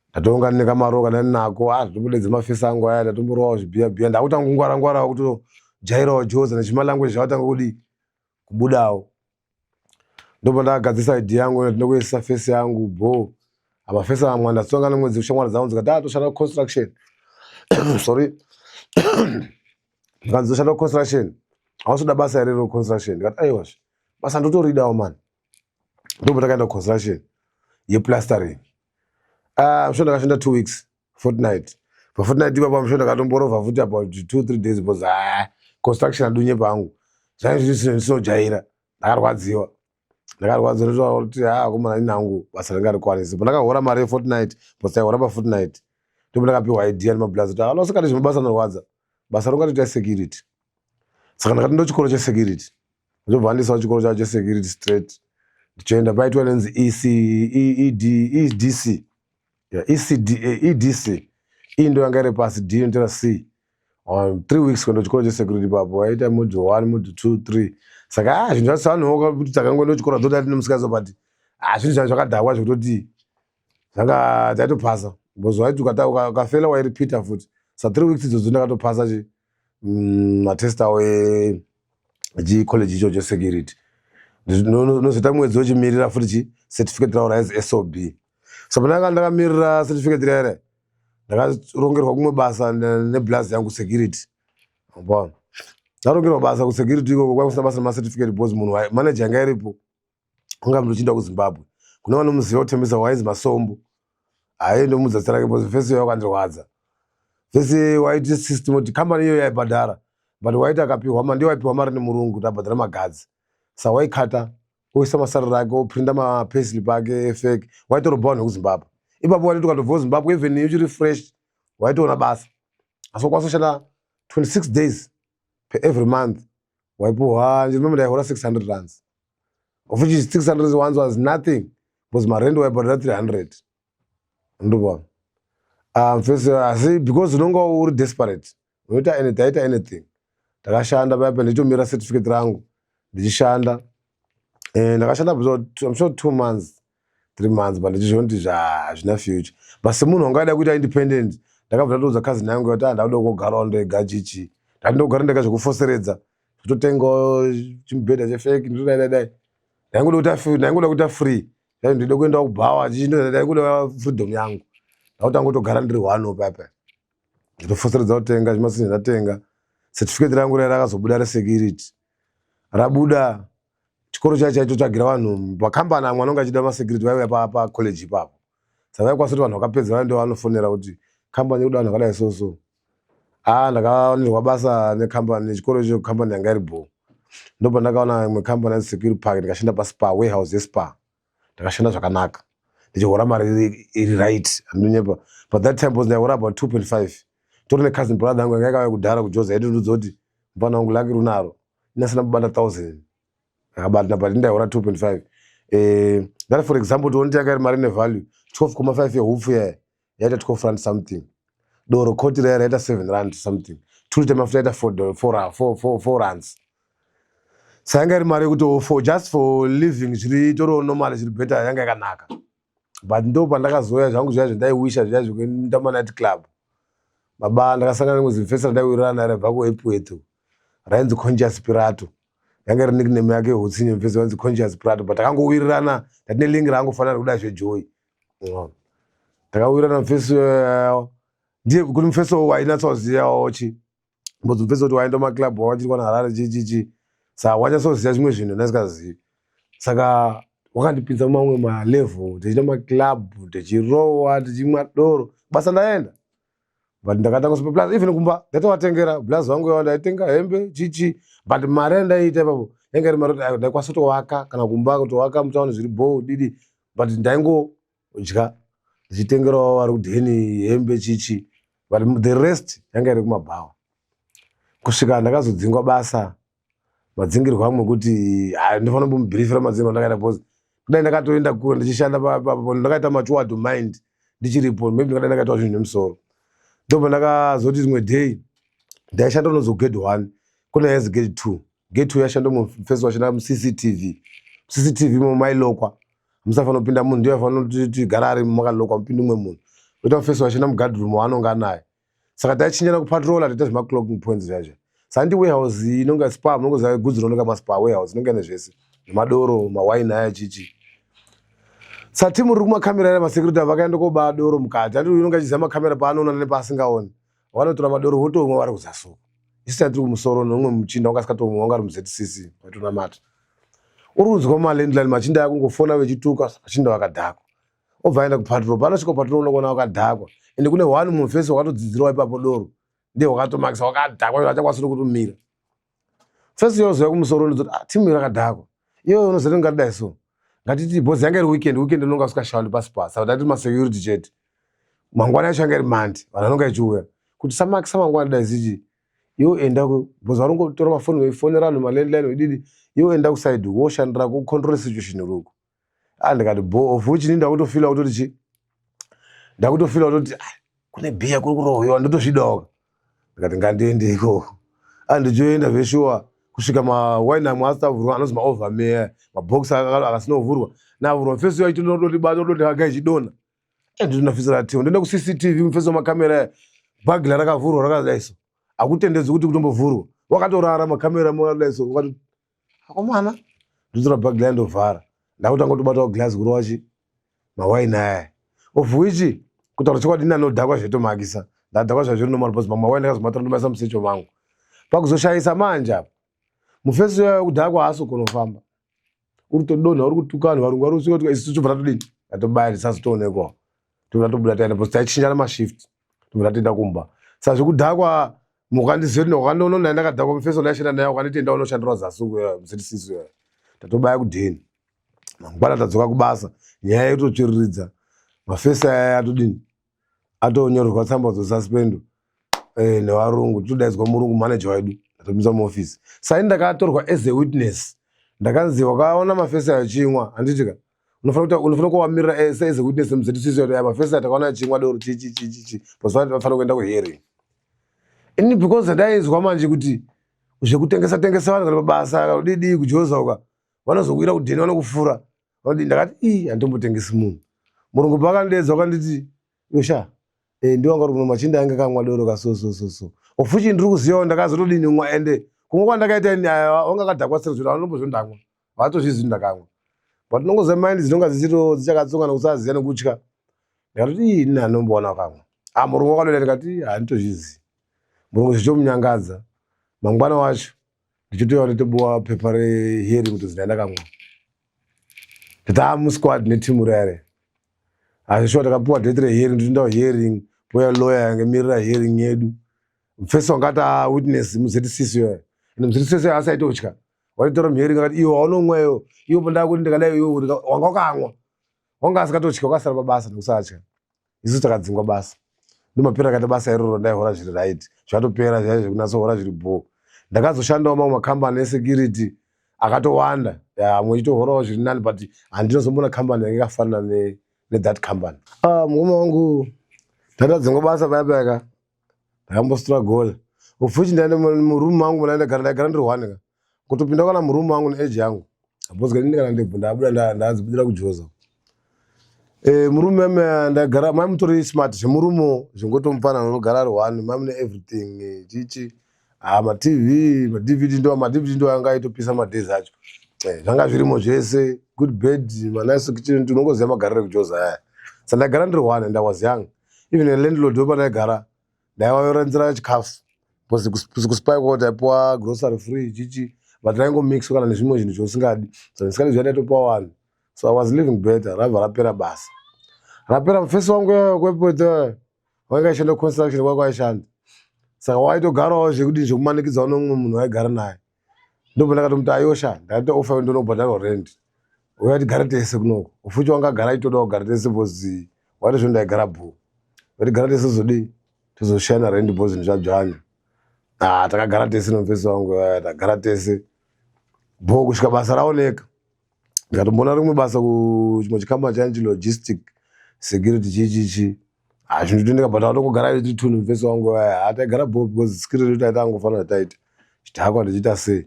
ndatonga nekamaroo kana ndinako ndombodedza mafesi angu aya ndatomborowawo zvibhiyabhiya ndakutangungwara kutojairawo joza nechimalangweji zvakatanga kudi kubudawo ndopandakagadzisa idea yangu ndinokuisisa fesi yangu bo amafesi amwe andatsonga nemwedzi kushamwari dzangu dzikati toshanda construction sorry ndikanzoshanda construction hausoda basa ere construction ndikati aiwazve basa ndotoridawo mani ndopandakaenda construction yeplastering msho ndakashanda 2 weeks fortnight pafortnight ipapo msho ndakatomborova futi about 2-3 days because construction adunye pangu zvaizvisinojaira ndakarwadziwa kuti akomana inangu basa ringarikwanisi pandakahora mari yefortnight because taihora pafortnight ndopandakapiwa idea nemablazi kuti anosikati zvimwe basa norwadza basa ringatoita security saka ndakati ndo chikoro chesecurity ndobva ndisawo chikoro chacho chesecurity straight ndichoenda paitwa nenzi EDC EDC ndo yanga iri pasi D inotora C 3 weeks kuenda chikoro chesecurity papo waita module 1 module 2 3 saka zvinhu zvasanoka kuti takangoenda chikoro dzoti nemusikaizo but zvinhu zvangu zvakadhakwa zvekutoti zvanga taitopasa because waiti ukafela wairipita futi sa 3 weeks idzodzo ndakatopasa matest awo echikoleji icho chesecurity nozoita mwedzi wechimirira futi certificate rawo raizi SOB so pandanga ndakamirira certificate rere ndakarongerwa kumwe basa neblazi yangu security mbona ndarongerwa basa kusecurity iko kwakusina basa nemacertificate because munhu manager yanga iripo anga mndochienda kuZimbabwe kuna vanomuziva kutembesa waizi Masombo ndomudza zita rake because vhesi yayo kandirwadza vhesi waiti system kuti company iyo yaibhadhara but waiti akapiwa mandiyo waipiwa mari nemurungu kuti abhadhara magadzi saka waikata oisa masariro ake oprinda mapayslip ake efake waitorobhawo nekuZimbabwe ipapo waiti ukatobva kuZimbabwe even uchiri fresh waitoona basa asi wakwanisa kushanda 26 days per every month waipiwa ndimembe ndaihora 600 rands of which 600 ones was nothing because marent waibhadhara 300 ndobona asi because unonga uri desperate unoita anything ndakashanda paipa ndichitomira certificate rangu ndichishanda ndakashanda I'm sure 2 months 3 months but ndichizviona kuti hazvina future but semunhu wangaida kuita independent ndakabva ndatodza cousin yangu kuti ndakuda kugarawo ndega chichi ndandogara ndega zvekufoseredza kutotengawo chimubhedha chefake ndodai ndaingoda kuita free ndida kuenda kubhawa ndaingoda freedom yangu ndakutanga kutogara ndiri one papa nditofoseredza kutenga chimasini ndatenga certificate rangu rakazobuda resecurity rabuda chikoro chaicho chagira vanhu pakambani amwe anonga achida masecurity vaiuya pacollege ipapo saka vaikwanisa kuti vanhu vakapedza vaende vanofonera kuti kambani ikuda vanhu vakadai so ndakawanirwa basa nekambani nechikoro icho kambani yanga iri bo ndopandakaona imwe kambani yanzi Security Park ndikashanda paspa warehouse yespa ndakashanda zvakanaka ndichihora mari iri right andinyepa but that time ndaihora about 2.5 tori necousin brother yangu yanga yakauya kudhara kujoza yaitondudza kuti mupana wangu laki runaro inasina kubata 1000 akabata but ndaihora 2.5 that for example tonoti yanga iri mari nevalue 12.5 yehufu yaita 12 rand something doro koti raya raita 7 rand something 2 liter mafuta yaita 4 rands saka yanga iri mari yekuti just for living zviri toro normal zviri better yanga yakanaka but ndo pandakazoya zvangu zviya zvendaiwisha zviya zvekuenda manight club baba ndakasangana nemuzimfesa randaiwirirana raibva kuEpweto rainzi Conscious Pirato yanga iri nickname yake hutsinye mfesa wainzi Conscious Pirato but takangowirirana ndatine link rangofanana kuda zvejoy takawirirana mfesa ndiye kuti mfesa wainatsoziyawo chi mbozi mfesa kuti waenda maclub wawachirwa naHarare chichichi saka wachatoziya zvimwe zvinhu ndasingazivi saka wakandipinza mumamwe malevel tichita maclub tichirowa tichimwa doro basa ndaenda but ndakatanga kusipa plus even kumba ndatovatengera blazi wangu yawo ndaitenga hembe chichi but mari ndaiita ipapo yanga iri mari ndaikwanisa kutovaka kana kumba kutovaka mutaoni zviri bo didi but udya ndichitengerawo vari kudheni hembe chichi but the rest yanga iri kumabhawa. Kusvika ndakazodzingwa basa madzingirwo amwe kuti ndinofanira kumbobhirifira madzingirwo ndakaita bhozi kudai ndakatoenda kure ndichishanda ndakaita machuwa to mind ndichiripo maybe ndakadai ndakaitawo zvinhu nemusoro. Ndobva ndakazoti rimwe day ndaishanda unonzi gate 1 kuna yazi gate 2. Gate 2 yashanda mufesi washanda muCCTV mumailokwa musafanira kupinda munhu ndiye afanira kuti gara ari makalokwa mupindi umwe munhu. Oita mufesi washanda mugadroom waanonga naye. Saka taichinjana kupatrola taita zvemaclocking points zvaizvo. Sandi warehouse inonga spa munongoziva goods rinonga maspa warehouse inonga nezvese nemadoro mawine aya chichi. Saka timu riri kumakamera aya masecurity vakaenda kobaya doro mukati. Handi inonga achiziva makamera paanoona nepaasingaoni. Vanotora madoro votomwa vari kuzasuka. Isi tiri kumusoro nomumwe muchinda wangasikatoumwa wanga ari muZCC waitonamata. Uri kunzwa malandline machinda akungofona vechituka machinda vakadhakwa. Obva aenda kupatrol panosvika kupatrol unokuona wakadhakwa ende kune one mufesi wakatodzidzirawo ipapo doro ndiye wakatomakisa wakadhakwa achakwanisa kutomira. Fesi yozoya kumusoro ndozoti timu rakadhakwa iyo unozoti ngatidai so ngatiti bhozi yanga iri weekend inonga usikashandi pasi pasi saka tati masecurity chete mangwana yacho yanga iri mandi vanhu anonga ichiuya kuti samakisa mangwana dai zichi iwo enda bhozi varongotora mafoni veifonera vanhu malandline vedidi iwo enda kusaidi woshandira kucontrol situation ruko. Ndikati of which ndakutofila kutoti chi ndakutofila kutoti kune bhiya kuri kurohwiwa ndotozvidawo ndikati ngandiende ikoko andichoenda veshuwa kusvika mawine amwe asitavhurwa anozi maovermeya mabhokisi akasinovhurwa navhurwa mufesi wacho ndinototibata toti aga ichidona ndinofisira tiwo ndoenda kuCCTV mufesi wamakamera aya bhagila rakavhurwa rakadaiso akutendedzi kuti kutombovhurwa wakatorara makamera makadaiso wakati akomana ndotora bhagila yandovhara ndakutanga kutobatawo glass kurowachi mawine aya of which kutaura chokwadi inanodhakwa zvetomakisa ndadhakwa zvazviri nomari bhozi mawine akazomatara ndomaisa musecho mangu pakuzoshayisa manje apa mufesi kudhakwa haasi kunofamba uri todonha uri kutuka vanhu varungu vari kusvika kuti isi tobva tatodini tatobaya tisazotoonekwawo tobva tatobuda taenda bhozi taichinjana mashift tobva tatoenda kumba saka zvekudhakwa mukandiziva kuti wakandononai ndakadhakwa mufesi wandaiashanda naye wakanditienda unoshandira zasuku muZCC tatobaya kudheni mangwana tadzoka kubasa nyaya yototsviriridza mafesi aya atodini atonyorerwa tsamba dzosuspendo nevarungu todaidzwa murungu manager wedu atomisa muofisi sani ndakatorwa as a witness ndakanzi wakaona mafesi ayo chimwa handitika unofanira kuwamirira as a witness muZCC mafesi aya takaona chimwa doro chichi vafanira kuenda kuhearing ini because ndaizwa manje kuti zvekutengesa vanhu kana pabasa kaludidi kujozauka vanozokuira kudheni vanokufura ndakati handimbotengesi munhu murungu pakandedza wakanditi yosha ndiwanga uri kuno machinda yanga kamwa doro kasosososo ofuchi ndiri kuzivawo ndakazotodini mwa ende kumwe kwandakaita wanga kadhakwa sero zviro anombozvondamwa vatozvizivi ndakamwa but nongoziva maindi dzinonga dzichakatsongana kusaziva nekutya ndikatoti ini hanomboona kamwa murungu wakandoita ndikati handitozvizivi murungu zvichomunyangadza mangwana wacho ndichitoiwa nditobowa pepa rehearing kuti zinaenda kamwa tatamusquad netimu rare azvishuwa takapiwa date rehearing toindawo hearing poya lawyer yangemirira hearing yedu mufesi wangati witness muZCC ende muZCC asaitotya waitora muhearing akati iwo haunomweyo iwo pandakuti ndikadai iwo wanga wakamwa wanga asikatotya wakasara pabasa nekusatya isu takadzingwa basa ndomapera akaita basa iroro ndaihora zviri right zvatopera zvai zvekunatsohora zviri bho ndakazoshandawo mamwe makambani esecurity akatowanda amwe ichitohorawo zviri nani but handinozombona kambani yange yakafanana nethat company. Mukoma wangu ndatadzingwa basa payapayaka ndakambostruggle ufuchi ndaenda murumu mangu ndaigara ndiri one ka kutopinda kana murumu mangu neage yangu bhozi kanini kana ndebvu ndabuda ndadzibudira kujoza murumu yame ndaigara mai mutori smart zvemurumu zvingotomupana unogara ari one mai mune everything chichi madvd ndo yanga aitopisa madhezi acho zvanga zvirimo zvese good bed manice kitchen unongoziva magariro ekujoza aya saka ndaigara ndiri one and I was young even landlord wepandaigara ndaivaronzera chikafu kuspai kwao taipiwa grocery free chichi but ndaingomixwa kana nezvimwe zvinhu zvausingadi saka ndisikadi zvaitaitopiwa one so I was living better rabva rapera basa rapera mufesi wangu kwepota wanga aishanda construction kwako aishanda saka waitogarawo zvekuti zvekumanikidzawo nomumwe munhu waigara naye ndobva ndakatomuti ayosha ndaita ofa ndonobhadharwa rent uyati gara tese kunoko ufuchi wangagara itodawo kugara tese bozi wati zvondaigara bho wati gara tese zodi tizoshana rent bozi nizvadzvanya takagara tese nomufesi wangu tagara tese bho kusvika basa raoneka ndikatombona rimwe basa kuchimwe chikambani chanchi logistic security chichichi zvinotendeka but atongogara iti tu nomufesi wangu taigara bho because security taita angofanira taita chidhakwa ndichiita sei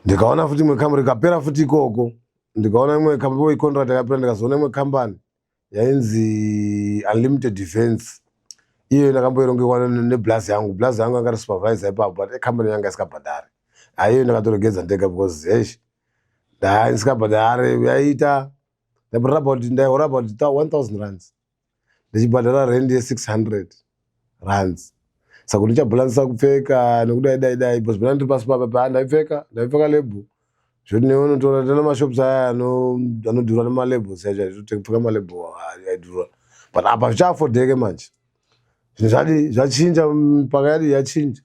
ndikaona futi imwe kambani rikapera futi ikoko ndikaona imwe kambani contract yakapera ndikazoona imwe kambani yainzi Unlimited Defense iyo ndakamboirongewa neblazi yangu yanga iri supervisor ipapo but kambani yanga isikabhadhari iyo ndakatoregedza ndega because hesh isikabhadhari yaita ndaihora about 1000 rands ndichibhadhara rent ye600 rands saka ndichabhulansisa kupfeka nekudai because bena ndiri pasi papa ndaipfeka lebho zvoti neunotora tana mashops aya anodhura nemalebhos achopfeka malebho aidhura but apa zvichaafodheke manje zvinhu zvachinja mipaka yadi yachinja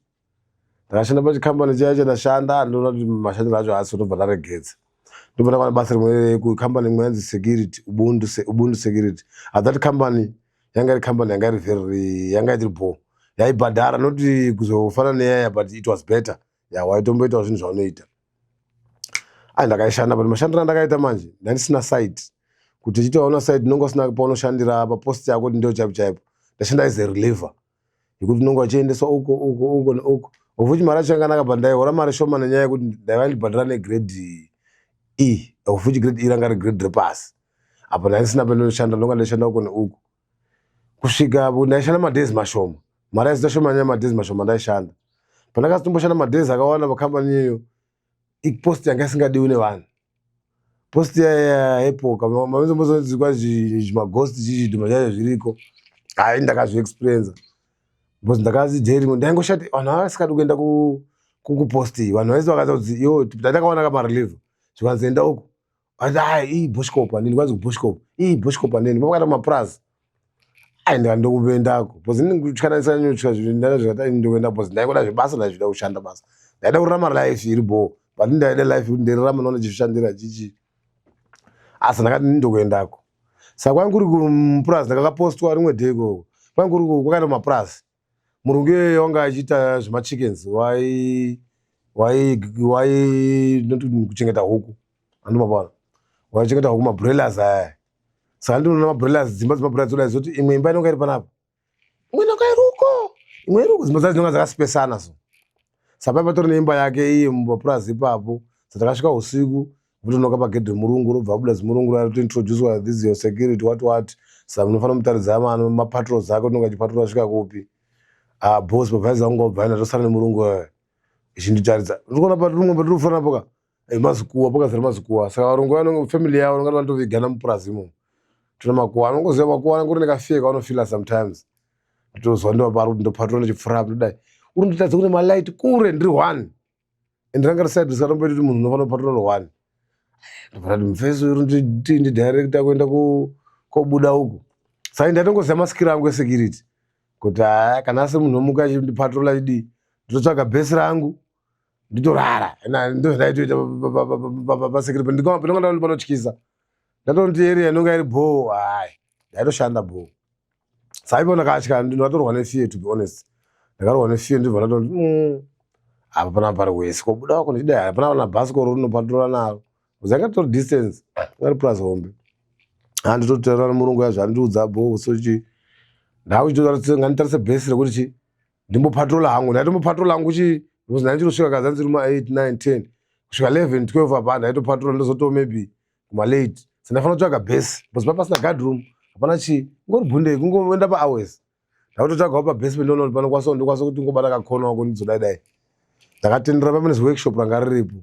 ndakashanda pachikambani chaya chandashanda ndoona kuti mashandiro acho asi tobva ndaregedza ndobva ndakaona basa rimwe kukambani imwe yanzi security ubuntu security that kambani yanga iri kambani yanga iri bho yaibhadhara noti kuzofanana neyaya but it was better waitomboitawo zvinhu zvaunoita ndakaishanda but mashandiro andakaita manje ndandisina site kuti uchitaona site unonga usina paunoshandira papost yako kuti ndio chaipo ndashanda as a reliever yekuti unonga uchiendeswa uko ufuchi mari acho yakanaka but ndaihora mari shoma nenyaya yekuti ndaiva ndibhadhara negrade E ufuchi grade E ranga iri grade repasi apa ndaisina pendinoshanda ndonga ndaishanda uko neuko kusvika ndaishanda madhezi mashoma mari yaisina shoma nyaya madhezi mashoma ndaishanda pandakazitomboshanda madhezi akawanda pakambani iyoyo ipost yanga isingadiwi nevanhu post yepoka mamezombozonzikwa zvimagost zvichidhuma chaizvo zviriko ndakazviexperienza because ndakazi jerimo ndaingoshati vanhu avasikadi kuenda kuposti vanhu vaisi vakaita kuti yo tatakaona kamarelieve zvikanzoenda uko ati bushcop andini kwazi kubushcop bushcop andini papakata mapurazi ndikandokupendako because ndinotyanisa nyotya zvinhu zvikati ndokuenda because ndaingoda zvebasa ndaizvida kushanda basa ndaida kurarama life iri bho but ndaida life kuti ndirarama naona chizvishandira chichi asi ndakati ndokuendako saka kwanguri kumupurazi ndakakapostwa rimwe dheko kwanguri kwakaita mapurazi murungu iyoyo wanga achiita zvemachickens kuchengeta huku andimapana waichengeta huku mabroilers aya saka ndinoona mabroilers dzimba dzemabroilers dzoda zoti imwe imba inonga iri panapa imwe inonga iri uko imwe iri uko dzimba dzacho dzinonga dzakasipesana so saka patori neimba yake iye mumapurazi ipapo satakasvika usiku votonoka pagedhi remurungu robva buda zimurungu ratointroducewa this your security what saka munofanira mutaridza mapatrols ake unonga achipatrola svika kupi boss supervisor wangu wabva ndotosara nemurungu ichinditaridza ndikuona patumwe patinofanira poka mazikuwa pokazara mazikuwa saka varungu vanonga family yavo nongati vanotovigana mupurazi imomo tona makuwa anongoziva makuwa anenge uri nekafeka vanofila sometimes ndotozwa ndopari kuti ndopatrola chipfurapo ndodai uri ndotadza kuti malight kure ndiri 1 ende ranga riside risikatomboiti kuti munhu unofanira kupatrola 1 ndopati mufesi uri ndidirecta kuenda kobuda uko saka ndatongoziva masikiri angu esecurity kuti kana asi munhu womuka achipatrola chidii ndototsvaga bhesi rangu nditorara ndozvaitoita pasecurity ndinonga panotyisa ndatonoti area inonga iri bho ndaitoshanda bho saka ipo ndakatya ndatorwa nefear to be honest ndakarwa nefear ndibva ndatonti apa panapa pari wese kobuda wako ndichidai hapana pana bhasikoro rinopatrola naro zangatori distance ari plus hombe nditotaura nemurungu yazvo andiudza bho sochi ndakuchitoanganitarise bhesi rekuti chi ndimbopatrola hangu ndaitombopatrola hangu chi because ndaichitosvika kazanzi rima 8 9 10 kusvika 11 12 apa ndaitopatrola ndozoto maybe kumalate sandafanira kutsvaga bhesi because papasina guardroom hapana chi ngori bhundei kungoenda pahours ndakutotsvagawo pabhesi pendinoona kuti panokwanisa kuti ngobata kakona wako ndizodaidai ndakatendera pamene workshop ranga riripo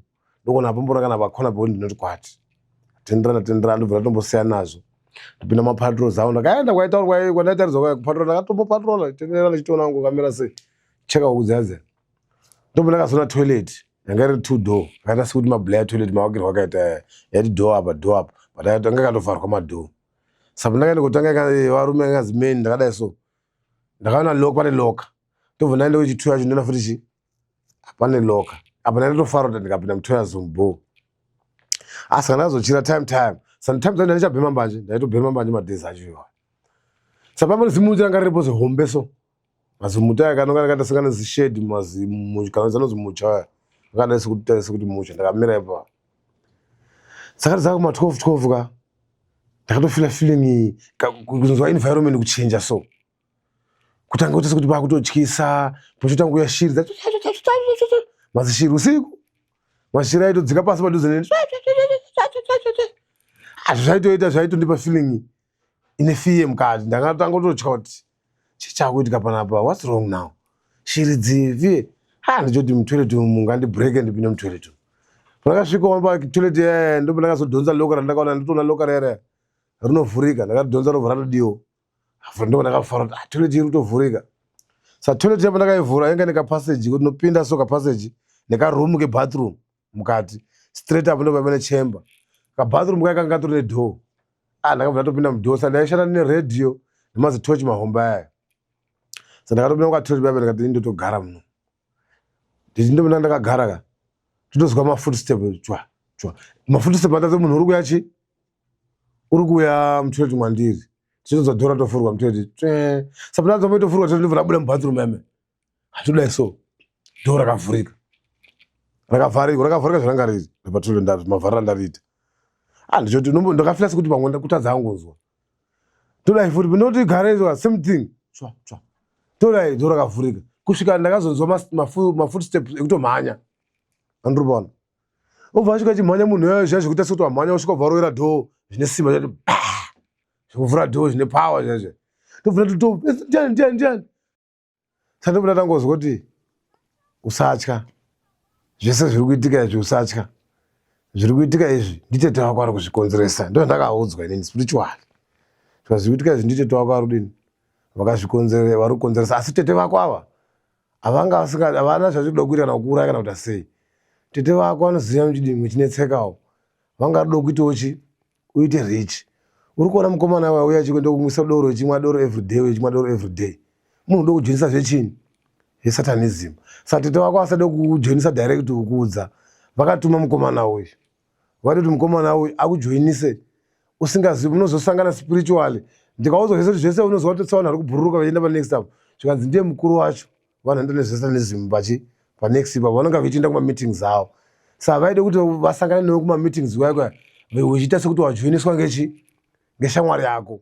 ndokona pambona kana pakona pekuti ndinoti kwati tendera ndobva ndatombosiyana nazvo ndopinda mapatrols avo ndakaenda kwandaitarizwa kupatrola ndakatombopatrola tendera ndichitoona ngo kamera sei cheka kudzadza ndobva ndakazoona toilet yanga iri 2 door akaita sekuti mablair toilet mawakirwa akaita yati door apa but anga akatovharwa madoor saka ndakaenda kutanga varume angazi men ndakadai so ndakaona pane loka ndobva ndaenda kuchituya yacho ndona futi pane loka apa ndaitofara kuti ndikapinda mutoya zombo asi kana azochira time sometimes ndichabhema mbanje ndaitobhema mbanje madhezi achiwa saka pamwe ranga riripo zihombe so mazimuti aya kanonga ndakandasangana zishedi mazimu kana zanozi mucha akadai sekuti mucha ndakamira ipa saka dzaka kuma 12 ka ndakatofila feeling kuzonzwa environment kuchinja so kutanga kuti sekuti pakutotyisa pochotanga kuya shiri mazishiri usiku mashiri aitodzika pasi padhuze neni zvaitoita zvaitondipa feeling ine fear mukati ndangatanga kutotya kuti chichakuitika panapa what's wrong now shiri dzivi ndichoti mutoilet mungandibreake ndipinde mutoilet pandakasvika patoilet ndopa ndakazodhonza lokara ndakaona nditoona lokara yara rinovhurika ndakadhonza robva ratodiwo ndopa ndakafara kuti toilet iri kutovhurika saka toilet yapo ndakaivhura yanga nekapaseji kuti nopinda so kapaseji nekaroom kebathroom mukati straight up ndopa pane chamber kabathroom kakanga katori nedhoo ndakabva ndatopinda mudhoo saka ndaishanda neredio nemazitochi mahomba aya saka ndakatopinda mukatoilet paipa ndikati ndotogara muno ndindomina ndakagara ka totozwa mafootstep chwa mafootstep andaze munhu uri kuya chi uri kuya mutoilet mwandiri tichizonzwa dhoo ratofurwa mutoilet saka pandaanza moitofurwa ndobva ndabuda mubathroom yame hatodai so dhoo rakavhurika rakavharika zvaranga riri repatoilet ndati mavharira ndariita ndichoti ndakafila sekuti pamwe ndakutadza angozwa todai futi pinoti garezwa same thing chwa todai dhoo rakavhurika kusvika ndakazonzwa mafootsteps ekutomhanya andiri pano obva asvika achimhanya munhu yayo zviya zvekuita sekuti wamhanya usvika ubva roera dhoo zvine simba chati zvekuvhura dhoo zvine pawa zvezve tobvira ndiani saka ndobva ndatangozwa kuti usatya zvese zviri kuitika izvi usatya zviri kuitika izvi nditete wako ari kuzvikonzeresa ndo ndakaudzwa inini spiritually zviri kuitika izvi nditete wako ari kudini vari kukonzeresa asi tete vako ava havana zvachikuda kuita kana kuuraya kana kuti sei tete vako vanoziva muchinetsekawo vanga rido kuitochi uite rich uri kuona mukomana wauya chikwenda kumwisa doro chimwa doro everyday wechimwa doro everyday munhu udo kujoinisa zvechini yesatanism saka tete vako asada kujoinisa direct kukuudza vakatuma mukomana uyu vari kuti mukomana uyu akujoinise usingazivi unozosangana spiritually ndikaudzwa zvese kuti zvese unozwa kuti tsaona ari kubhururuka vachienda panext up zvikanzi ndiye mukuru wacho vanoenda nezvesatanism panext ipa vanonga vachienda kumameetings avo saka vaide kuti vasangane newe kumameetings wako wechiita sekuti wajoiniswa ngeshamwari yako